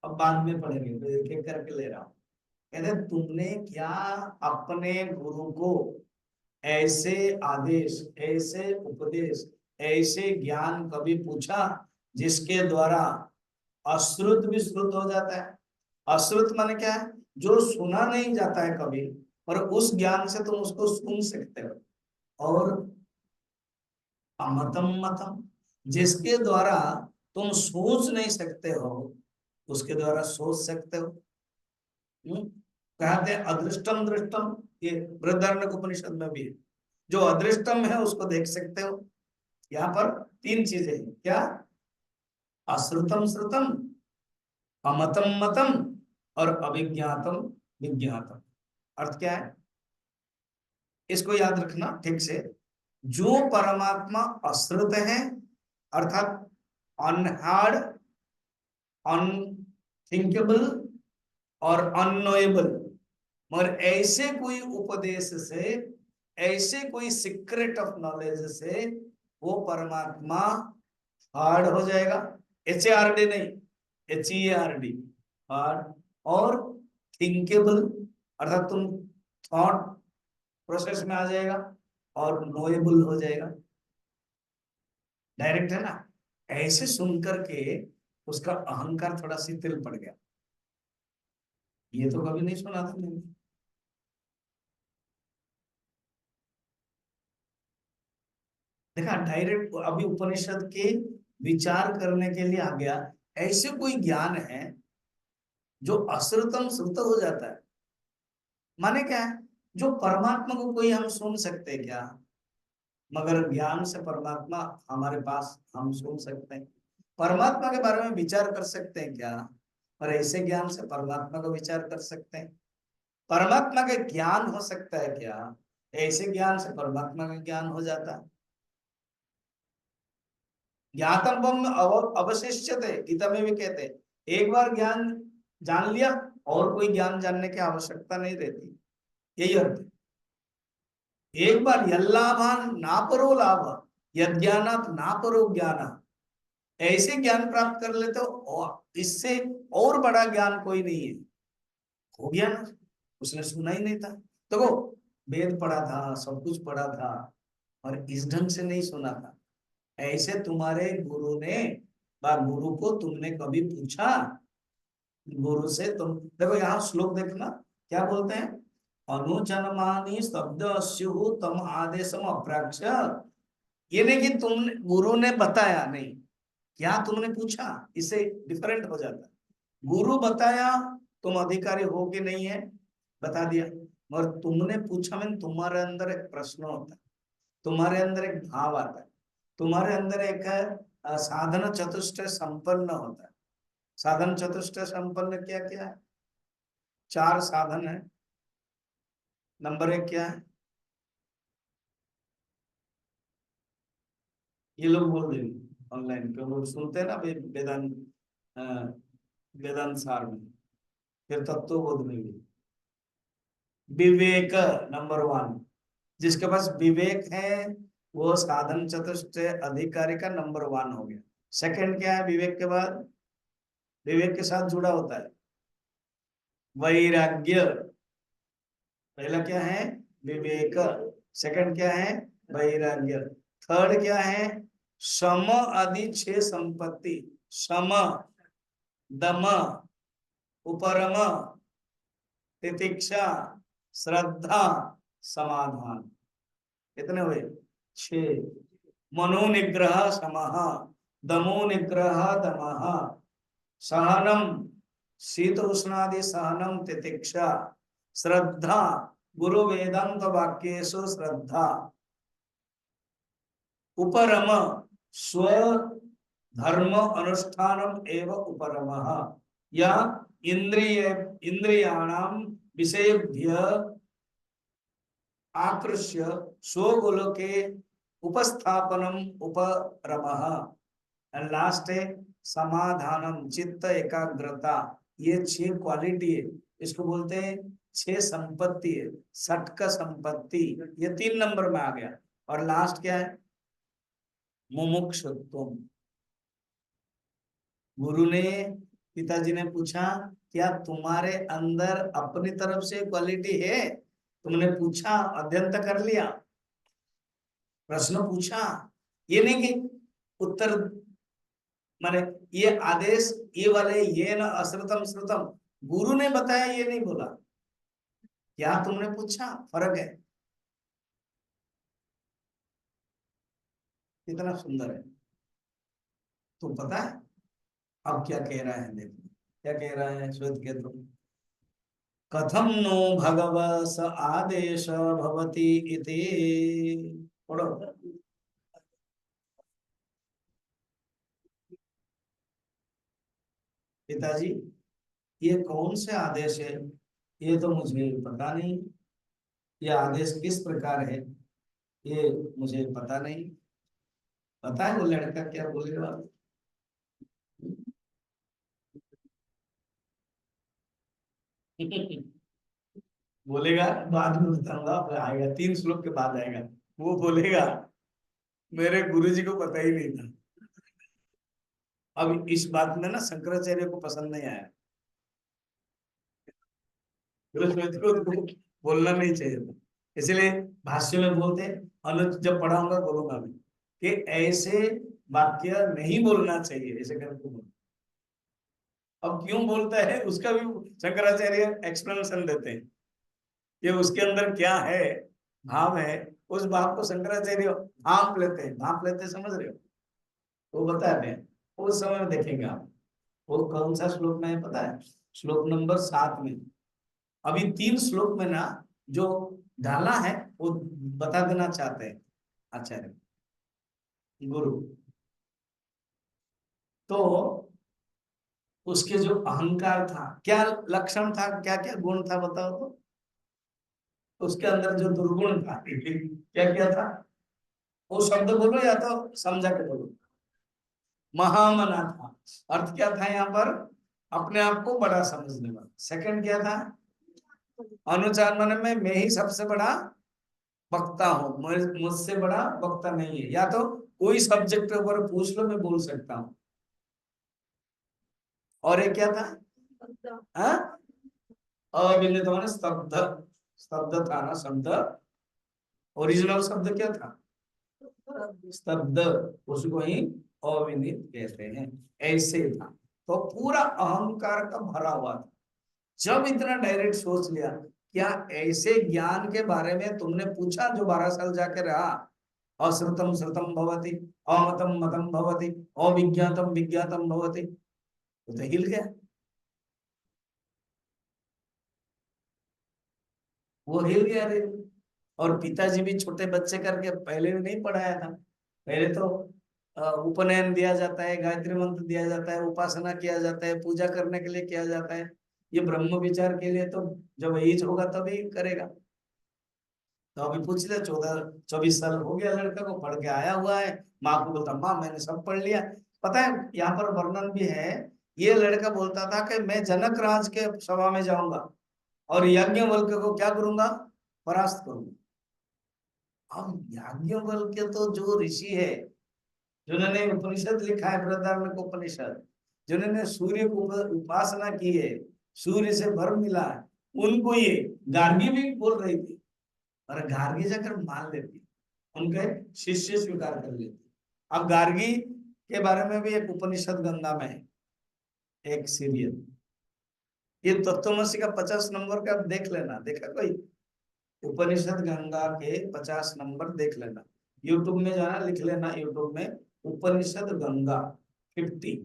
अब बाद में पढ़ेंगे तो एक एक करके ले रहा हूं। कहते तुमने क्या अपने गुरु को ऐसे आदेश, ऐसे उपदेश, ऐसे ज्ञान कभी पूछा जिसके द्वारा अश्रुत भी श्रुत हो जाता है? अश्रुत माने क्या है? जो सुना नहीं जाता है कभी, पर उस ज्ञान से तुम उसको सुन सकते हो। और अमतम मतम, जिसके द्वारा तुम सोच नहीं सकते हो उसके द्वारा सोच सकते हो। कहते हैं अदृष्टम दृष्टम, ये बृहदारण्यक उपनिषद में भी है। जो अदृष्टम है उसको देख सकते हो। यहाँ पर 3 चीजें हैं। क्या? अश्रुतम श्रुतम, अमतम मतम, और अभिज्ञातम विज्ञातम। अर्थ क्या है इसको याद रखना ठीक से। जो परमात्मा अश्रुत है, अर्थात अनहार्ड, अनथिंकेबल और अननोएबल, मगर ऐसे कोई उपदेश से, ऐसे कोई सीक्रेट ऑफ नॉलेज से वो परमात्मा हार्ड हो जाएगा। HARD नहीं, HEARD, हार्ड। और थिंकेबल, अर्थात तुम थॉट प्रोसेस में आ जाएगा, और नोएबल हो जाएगा। डायरेक्ट है ना? ऐसे सुन करके उसका अहंकार थोड़ा शिथिल पड़ गया। ये तो कभी नहीं सुना था मैंने। देखा डायरेक्ट अभी उपनिषद के विचार करने के लिए आ गया। ऐसे कोई ज्ञान है जो अश्रुतम श्रुत हो जाता है। माने क्या है? जो परमात्मा को कोई हम सुन सकते हैं क्या? मगर ज्ञान से परमात्मा हमारे पास हम सुन सकते हैं। परमात्मा के बारे में विचार कर सकते हैं क्या? और ऐसे ज्ञान से परमात्मा का विचार कर सकते हैं? परमात्मा का ज्ञान हो सकता है क्या? ऐसे ज्ञान से परमात्मा का ज्ञान हो जाता है। ज्ञातव्यम अवशिष्यते, गीता में भी कहते हैं, एक बार ज्ञान जान लिया और कोई ज्ञान जानने की आवश्यकता नहीं रहती, यही अर्थ है। एक बार यल्लाभान नापरो लाभ, यज्ञानात नापरो ज्ञान, ऐसे ज्ञान प्राप्त कर लेते हो, और इससे और बड़ा ज्ञान कोई नहीं है। हो गया ना, उसने सुना ही नहीं था। देखो, वेद पढ़ा था, सब कुछ पढ़ा था, और इस ढंग से नहीं सुना था। ऐसे तुम्हारे गुरु ने, गुरु को तुमने कभी पूछा? गुरु से तुम देखो, यहाँ श्लोक देखना, क्या बोलते हैं? अनुजन्मानि शब्द स्युः तम आदेशम अप्राक्ष्य। ये नहीं कि तुमने, गुरु ने बताया, नहीं, क्या तुमने पूछा, इसे डिफरेंट हो जाता है। गुरु बताया, तुम अधिकारी हो कि नहीं है, बता दिया। और तुमने पूछा, मैंने तुम्हारे अंदर एक प्रश्न होता है, तुम्हारे अंदर एक भाव आता है, तुम्हारे अंदर एक साधन चतुष्टय संपन्न होता है। साधन चतुष्टय संपन्न क्या क्या है? चार साधन है। नंबर एक क्या है? ये लोग बोल देंगे ऑनलाइन, क्यों लोग सुनते हैं ना वेदांत, अ, वेदांत सार में, फिर तत्वबोध में भी। विवेक नंबर वन, जिसके पास विवेक है वो साधन चतुष्टय अधिकारी का नंबर वन हो गया। सेकंड क्या है विवेक के बाद? विवेक के साथ जुड़ा होता है वैराग्य। पहला क्या है? विवेक। सेकंड क्या है? वैराग्य। थर्ड क्या है? सम आदि छह संपत्ति। सम, दम, उपरम, तितिक्षा, श्रद्धा, समाधान। कितने हुए? छह। मनो निग्रह समः, दमो निग्रह दमः, सहनम, शीत उष्णादि सहनम, तितिक्षा, श्रद्धा, गुरु वेदांत वाक्येषु श्रद्धा, उपरम, स्व धर्म अनुष्ठानम एव उपरमः, या इंद्रिय इंद्रियाणाम विषयभ्य आकृष्य स्वगोलोके उपस्थापनम उपरमः। एंड लास्ट है समाधानम, चित्त एकाग्रता। ये छह क्वालिटी है, इसको बोलते हैं छह संपत्ति है, षटक संपत्ति। ये 3 नंबर में आ गया। और लास्ट क्या है? मुमुक्षुत्व। गुरु ने, पिताजी ने पूछा, क्या तुम्हारे अंदर अपनी तरफ से क्वालिटी है? तुमने पूछा, अध्ययन तो कर लिया, प्रश्न पूछा, ये नहीं कि उत्तर, माने ये आदेश, ये वाले, ये न अश्रुतम श्रुतम, गुरु ने बताया, ये नहीं बोला। क्या तुमने पूछा? फर्क है। कितना सुंदर है। तो पता है अब क्या कह रहा है? देखो क्या कह रहा है श्वेत केतु। कथम नो भगवस आदेश भवति इति। पढ़ो। पिताजी, ये कौन से आदेश है? ये तो मुझे पता नहीं। ये आदेश किस प्रकार है, ये मुझे पता नहीं। पता है वो लड़का क्या बोलेगा? बोलेगा, बाद में बताऊंगा, आएगा 3 श्लोक के बाद आएगा। वो बोलेगा मेरे गुरुजी को पता ही नहीं था। अब इस बात में ना शंकराचार्य को पसंद नहीं आया, बृहस्पति को तो बोलना नहीं चाहिए था। इसलिए भाष्य में बोलते हैं, अनुज जब पढ़ाऊंगा बोलूंगा मैं, कि ऐसे वाक्य नहीं बोलना चाहिए, ऐसे करके बोल। अब क्यों बोलता है उसका भी शंकराचार्य एक्सप्लेनेशन देते हैं, कि उसके अंदर क्या है, भाव है। उस भाव को शंकराचार्य भाप लेते, समझ रहे हो? वो बताते हैं, उस समय में देखेंगे आप। वो कौन सा श्लोक में है पता है? श्लोक नंबर 7 में। अभी 3 श्लोक में ना जो डाला है वो बता देना चाहते हैं आचार्य, गुरु। तो उसके जो अहंकार था, क्या लक्षण था, क्या क्या गुण था बताओ तो। उसके अंदर जो दुर्गुण था क्या क्या था, वो शब्द बोलो या तो समझा के बोलो। महामना था, अर्थ क्या था यहाँ पर, अपने आप को बड़ा समझने वाला। सेकंड क्या था, अनुचार मन में मैं ही सबसे बड़ा वक्ता हूँ, मुझसे बड़ा वक्ता नहीं है, या तो कोई सब्जेक्ट के ऊपर पूछ लो मैं बोल सकता हूँ। और एक क्या था, हाँ? अविनित माने स्तब्ध, स्तब्ध था ना शब्द, ओरिजिनल शब्द क्या था, स्तब्ध, उसको ही अविनित कहते हैं। ऐसे था, तो पूरा अहंकार का भरा हुआ था। जब इतना डायरेक्ट सोच लिया, क्या ऐसे ज्ञान के बारे में तुमने पूछा जो 12 साल जाके रहा, अश्रुतम श्रुतम भवति, अमतम मतम भवति, अविज्ञातम विज्ञातम भवति, तो हिल गया, वो हिल गया रे। और पिताजी भी छोटे बच्चे करके पहले भी नहीं पढ़ाया था। पहले तो उपनयन दिया जाता है, गायत्री मंत्र दिया जाता है, उपासना किया जाता है, पूजा करने के लिए किया जाता है। ये ब्रह्म विचार के लिए तो जब एज होगा तभी करेगा। तो अभी पूछ ले, 14-24 साल हो गया लड़का को, पढ़ के आया हुआ है, माँ को बोलता माँ मैंने सब पढ़ लिया। पता है यहाँ पर वर्णन भी है, ये लड़का बोलता था कि मैं जनक राज के सभा में जाऊंगा और याज्ञवल्क्य को क्या करूंगा, परास्त करूंगा। अब याज्ञवल्क्य तो जो ऋषि है, जिन्होंने उपनिषद लिखा है, बृहदारण्यक उपनिषद, जिन्होंने सूर्य को उपासना की है, सूर्य से वर मिला है, उनको ये गार्गी भी बोल रही थी, और गार्गी जाकर मान लेती, उनके शिष्य स्वीकार कर लेती। अब गार्गी के बारे में भी एक उपनिषद गंगा में है, एक सीरियल, ये तत्वमसी का 50 नंबर का देख लेना, देखा कोई, उपनिषद गंगा के 50 नंबर देख लेना, यूट्यूब में जाना, लिख लेना यूट्यूब में उपनिषद गंगा 50,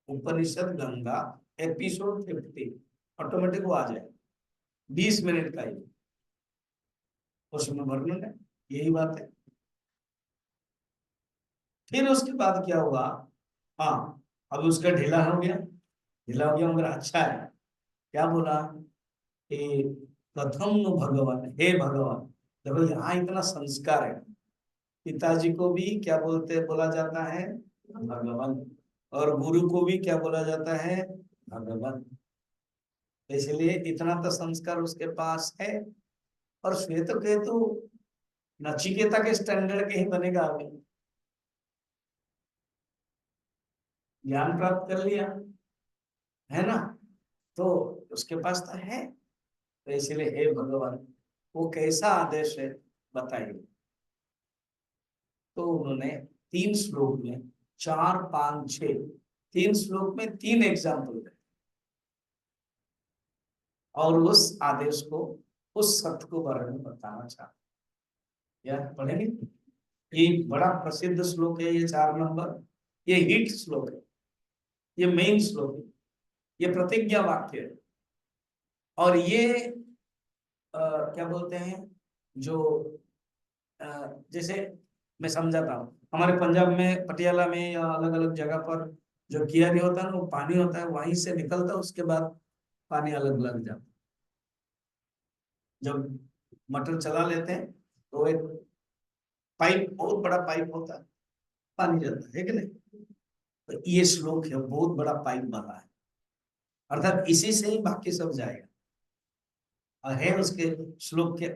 उपनिषद गंगा एपिसोड 50, ऑटोमेटिक वो आ जाए, 20 मिनट का ही, उसमें वर्णन है, यही बात है। फिर उसके बाद क्या हुआ, हाँ, अब उसका ढीला हो गया, ढीला हो गया मगर अच्छा है, क्या बोला कि प्रथम नु भगवान, हे भगवान, देखो यहाँ इतना संस्कार है, पिताजी को भी क्या बोलते बोला जाता है, भगवान, और गुरु को भी क्या बोला जाता है, भगवान। इसलिए इतना तो संस्कार उसके पास है। और श्वेत केतु नचिकेता के स्टैंडर्ड के ही बनेगा अभी, ज्ञान प्राप्त कर लिया है ना, तो उसके पास तो है, तो इसलिए हे भगवान, वो कैसा आदेश है बताइए। तो उन्होंने 3 श्लोक में, 4, 5, 6, 3 श्लोक में 3 एग्जाम्पल दे, और उस आदेश को, उस सत्य को बारे में बताना चाहते, यार पढ़ेंगे। ये बड़ा प्रसिद्ध श्लोक है, ये 4 नंबर, ये हिट श्लोक है, ये मेन श्लोक है, ये प्रतिज्ञा वाक्य है। और ये क्या बोलते हैं, जो जैसे मैं समझाता हूँ, हमारे पंजाब में पटियाला में या अलग अलग जगह पर जो कियारी होता है ना, वो पानी होता है, वहीं से निकलता है, उसके बाद पानी अलग लग जाता है। जब मटर चला लेते हैं तो एक पाइप, बहुत बड़ा पाइप होता है, पानी जाता है कि नहीं, तो ये श्लोक है, बहुत बड़ा पाइप बना है, अर्थात इसी से ही बाकी सब जाएगा। और है उसके श्लोक के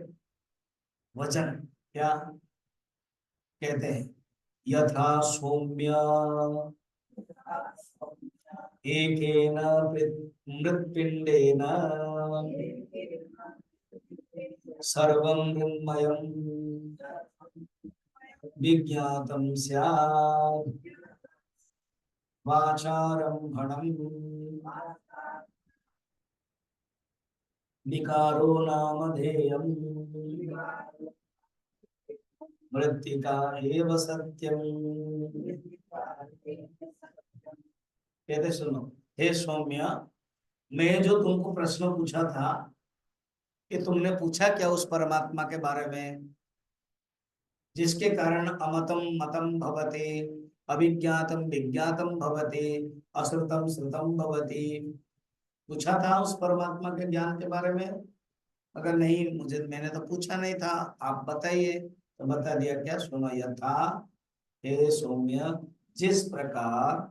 वचन, क्या कहते हैं, यथा सौम्य एकेन मृत्पिंडेन सर्वं मृण्मयं विज्ञातं स्यात् वाचारम्भणम् विकारो नामधेयम् मृत्तिका एव सत्यम्। कहते सुनो, हे सौम्य, मैं जो तुमको प्रश्न पूछा था कि तुमने पूछा क्या उस परमात्मा के बारे में, जिसके कारण अमतम मतम भवते, अविज्ञातम विज्ञातम भवति, अश्रुतम श्रुतम भवति। पूछा था उस परमात्मा के ज्ञान के बारे में? अगर नहीं, मुझे मैंने तो पूछा नहीं था, आप बताइए। तो बता दिया क्या, सुनो, यथा हे सौम्य, जिस प्रकार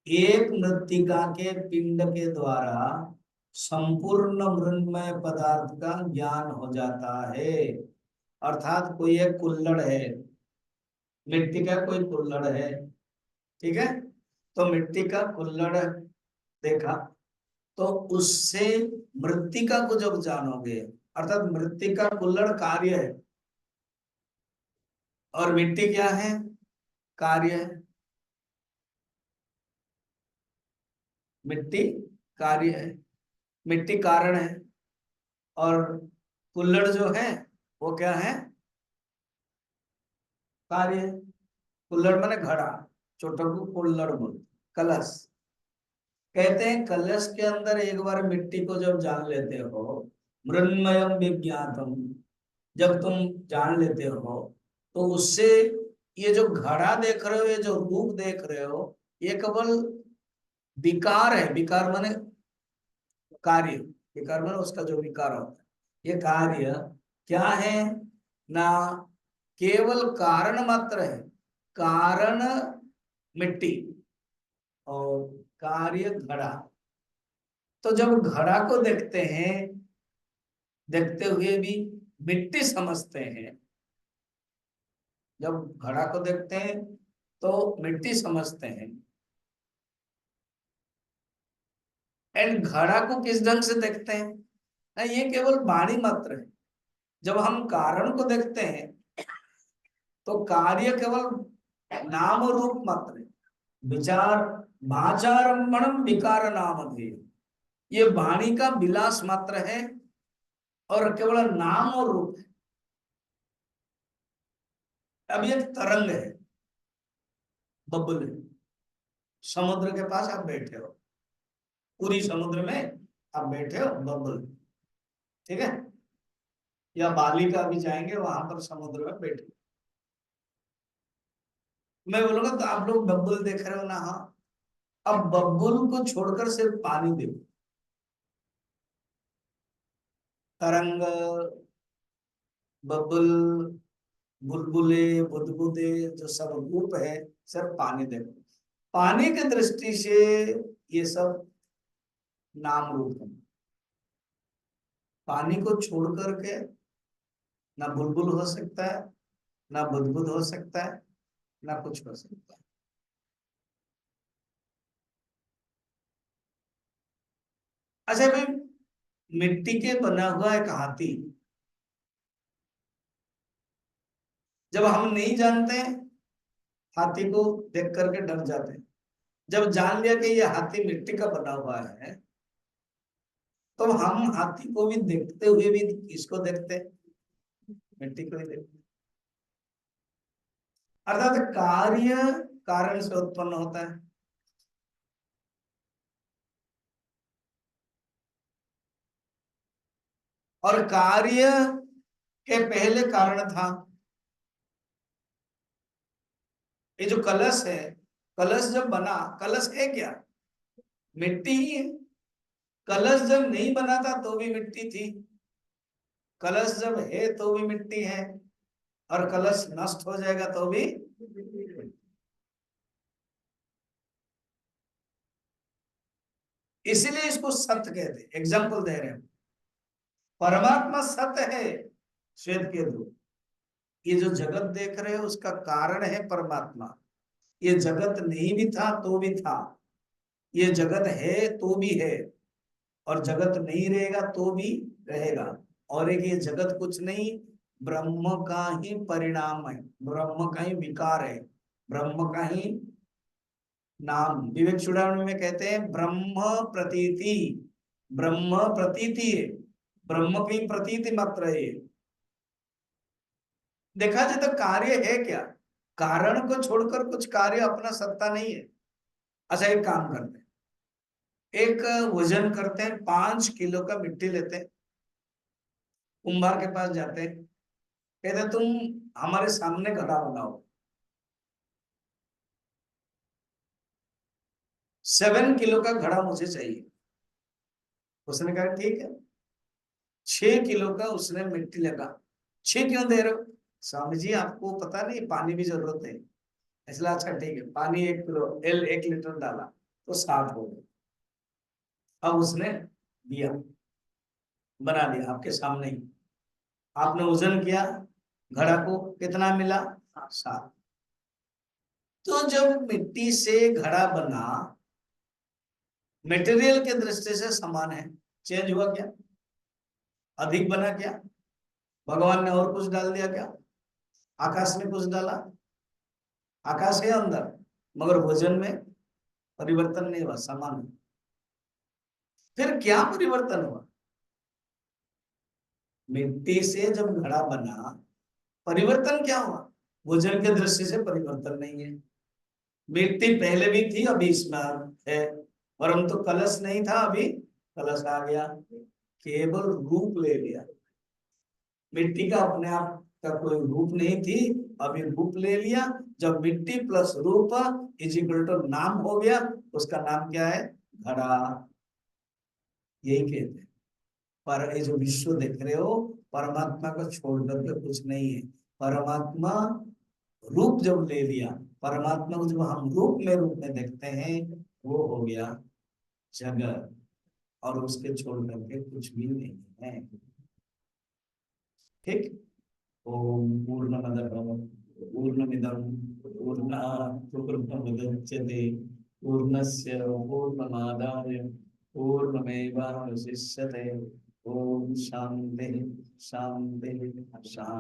एक मृत्तिका के पिंड के द्वारा संपूर्ण मृण्मय पदार्थ का ज्ञान हो जाता है। अर्थात कोई एक कुल्हड़ है, मिट्टी का कोई कुल्हड़ है, ठीक है, तो मिट्टी का कुल्हड़ देखा, तो उससे मृत्तिका को जब जानोगे, अर्थात मृत्तिका कुल्हड़ कार्य है और मिट्टी क्या है, कार्य है। मिट्टी कार्य है, मिट्टी कारण है, और कुल्हड़ जो है वो क्या है, कार्य है। कुल्हड़ माने घड़ा, छोटा को कुल्हड़ बोलते, कलश। कहते हैं कलश के अंदर एक बार मिट्टी को जब जान लेते हो, मृण्मयम विज्ञातम, जब तुम जान लेते हो, तो उससे ये जो घड़ा देख रहे हो, ये जो रूप देख रहे हो, ये केवल विकार है। विकार माने कार्य, विकार माने उसका जो विकार होता है, ये कार्य क्या है ना, केवल कारण मात्र है। कारण मिट्टी और कार्य घड़ा। तो जब घड़ा को देखते हैं, देखते हुए भी मिट्टी समझते हैं, जब घड़ा को देखते हैं तो मिट्टी समझते हैं, एंड घड़ा को किस ढंग से देखते हैं ना, ये केवल वाणी मात्र है। जब हम कारण को देखते हैं तो कार्य केवल नाम और रूप मात्र है। विचार वाचारंभणम विकार नाम थे, ये वाणी का विलास मात्र है और केवल नाम और रूप है। अब ये तरंग है, बबुल है, समुद्र के पास आप बैठे हो, पूरी समुद्र में आप बैठे हो, बबुल, ठीक है, या बाली का भी जाएंगे, वहां पर समुद्र में बैठे, मैं बोलूंगा तो आप लोग बबुल देख रहे हो ना, हाँ। अब बबुल को छोड़कर सिर्फ पानी देखो, तरंग, बबुल, बुलबुले, बुदबुदे, जो सब रूप है, सिर्फ पानी देखो। पानी की दृष्टि से ये सब नाम रूप है। पानी को छोड़ करके ना बुलबुल हो सकता है, ना बुदबुद हो सकता है, ना कुछ हो सकता है। अच्छा भाई, मिट्टी के बना हुआ एक हाथी, जब हम नहीं जानते हैं, हाथी को देख करके डर जाते हैं। जब जान लिया कि ये हाथी मिट्टी का बना हुआ है, तो हम हाथी को भी देखते हुए भी इसको देखते हैं, मिट्टी को ही देखते हैं। अर्थात कार्य कारण से उत्पन्न होता है, और कार्य के पहले कारण था। ये जो कलश है, कलश जब बना, कलश है क्या, मिट्टी ही है। कलश जब नहीं बना था तो भी मिट्टी थी, कलश जब है तो भी मिट्टी है, और कलश नष्ट हो जाएगा तो भी। इसीलिए इसको सत्य कहते हैं, एग्जाम्पल दे रहे हैं। परमात्मा सत्य है, श्वेत केतु। ये जो जगत देख रहे हो उसका कारण है परमात्मा। ये जगत नहीं भी था तो भी था, ये जगत है तो भी है, और जगत नहीं रहेगा तो भी रहेगा। और एक ये जगत कुछ नहीं, ब्रह्म का ही परिणाम है, ब्रह्म का ही विकार है, ब्रह्म का ही नाम। विवेक चूड़ामणि में कहते हैं ब्रह्म प्रतीति, ब्रह्म प्रतीति है, ब्रह्म की प्रतीति मात्र है ये। देखा जाए तो कार्य है क्या, कारण को छोड़कर कुछ कार्य अपना सत्ता नहीं है। अच्छा एक काम करते हैं, एक वजन करते हैं, 5 किलो का मिट्टी लेते हैं, कुंभार के पास जाते हैं, कहते हैं तुम हमारे सामने घड़ा बनाओ। 7 किलो का घड़ा मुझे चाहिए। उसने कहा ठीक है। 6 किलो का उसने मिट्टी लगा। 6 क्यों दे रहे हो? स्वामी जी आपको पता नहीं पानी भी जरूरत है, इसलिए अच्छा ठीक है, पानी 1 किलो 1 लीटर डाला तो 7 हो गए। अब उसने दिया, बना दिया आपके सामने ही। आपने वजन किया, घड़ा को कितना मिला? 7। तो जब मिट्टी से घड़ा बना, मटेरियल के दृष्टि से समान है, चेंज हुआ क्या? अधिक बना क्या? भगवान ने और कुछ डाल दिया क्या? आकाश में कुछ डाला? आकाश है अंदर, मगर वजन में परिवर्तन नहीं हुआ, समान। फिर क्या परिवर्तन हुआ? मिट्टी से जब घड़ा बना, परिवर्तन क्या हुआ? वजन के दृष्टि से परिवर्तन नहीं है। मिट्टी पहले भी थी, अभी इसमें है, परंतु कलश नहीं था, अभी कलश आ गया। केवल रूप ले लिया। मिट्टी का अपने आप का कोई रूप नहीं थी, अभी रूप ले लिया। जब मिट्टी प्लस रूप इज इक्वल टू नाम हो गया, उसका नाम क्या है? घड़ा। यही कहते हैं। पर ये जो विश्व देख रहे हो, परमात्मा को छोड़ करके कुछ नहीं है। परमात्मा रूप जब ले लिया, परमात्मा को जब हम रूप में देखते हैं, वो हो गया जगत, और उसके छोड़ करके कुछ भी नहीं है। ठीक। ओम पूर्णमदः पूर्णमिदं पूर्णात् पूर्णमुदच्यते पूर्णस्य पूर्णमादाय पूर्णमेवावशिष्यते। ओम शांति शांति शांति।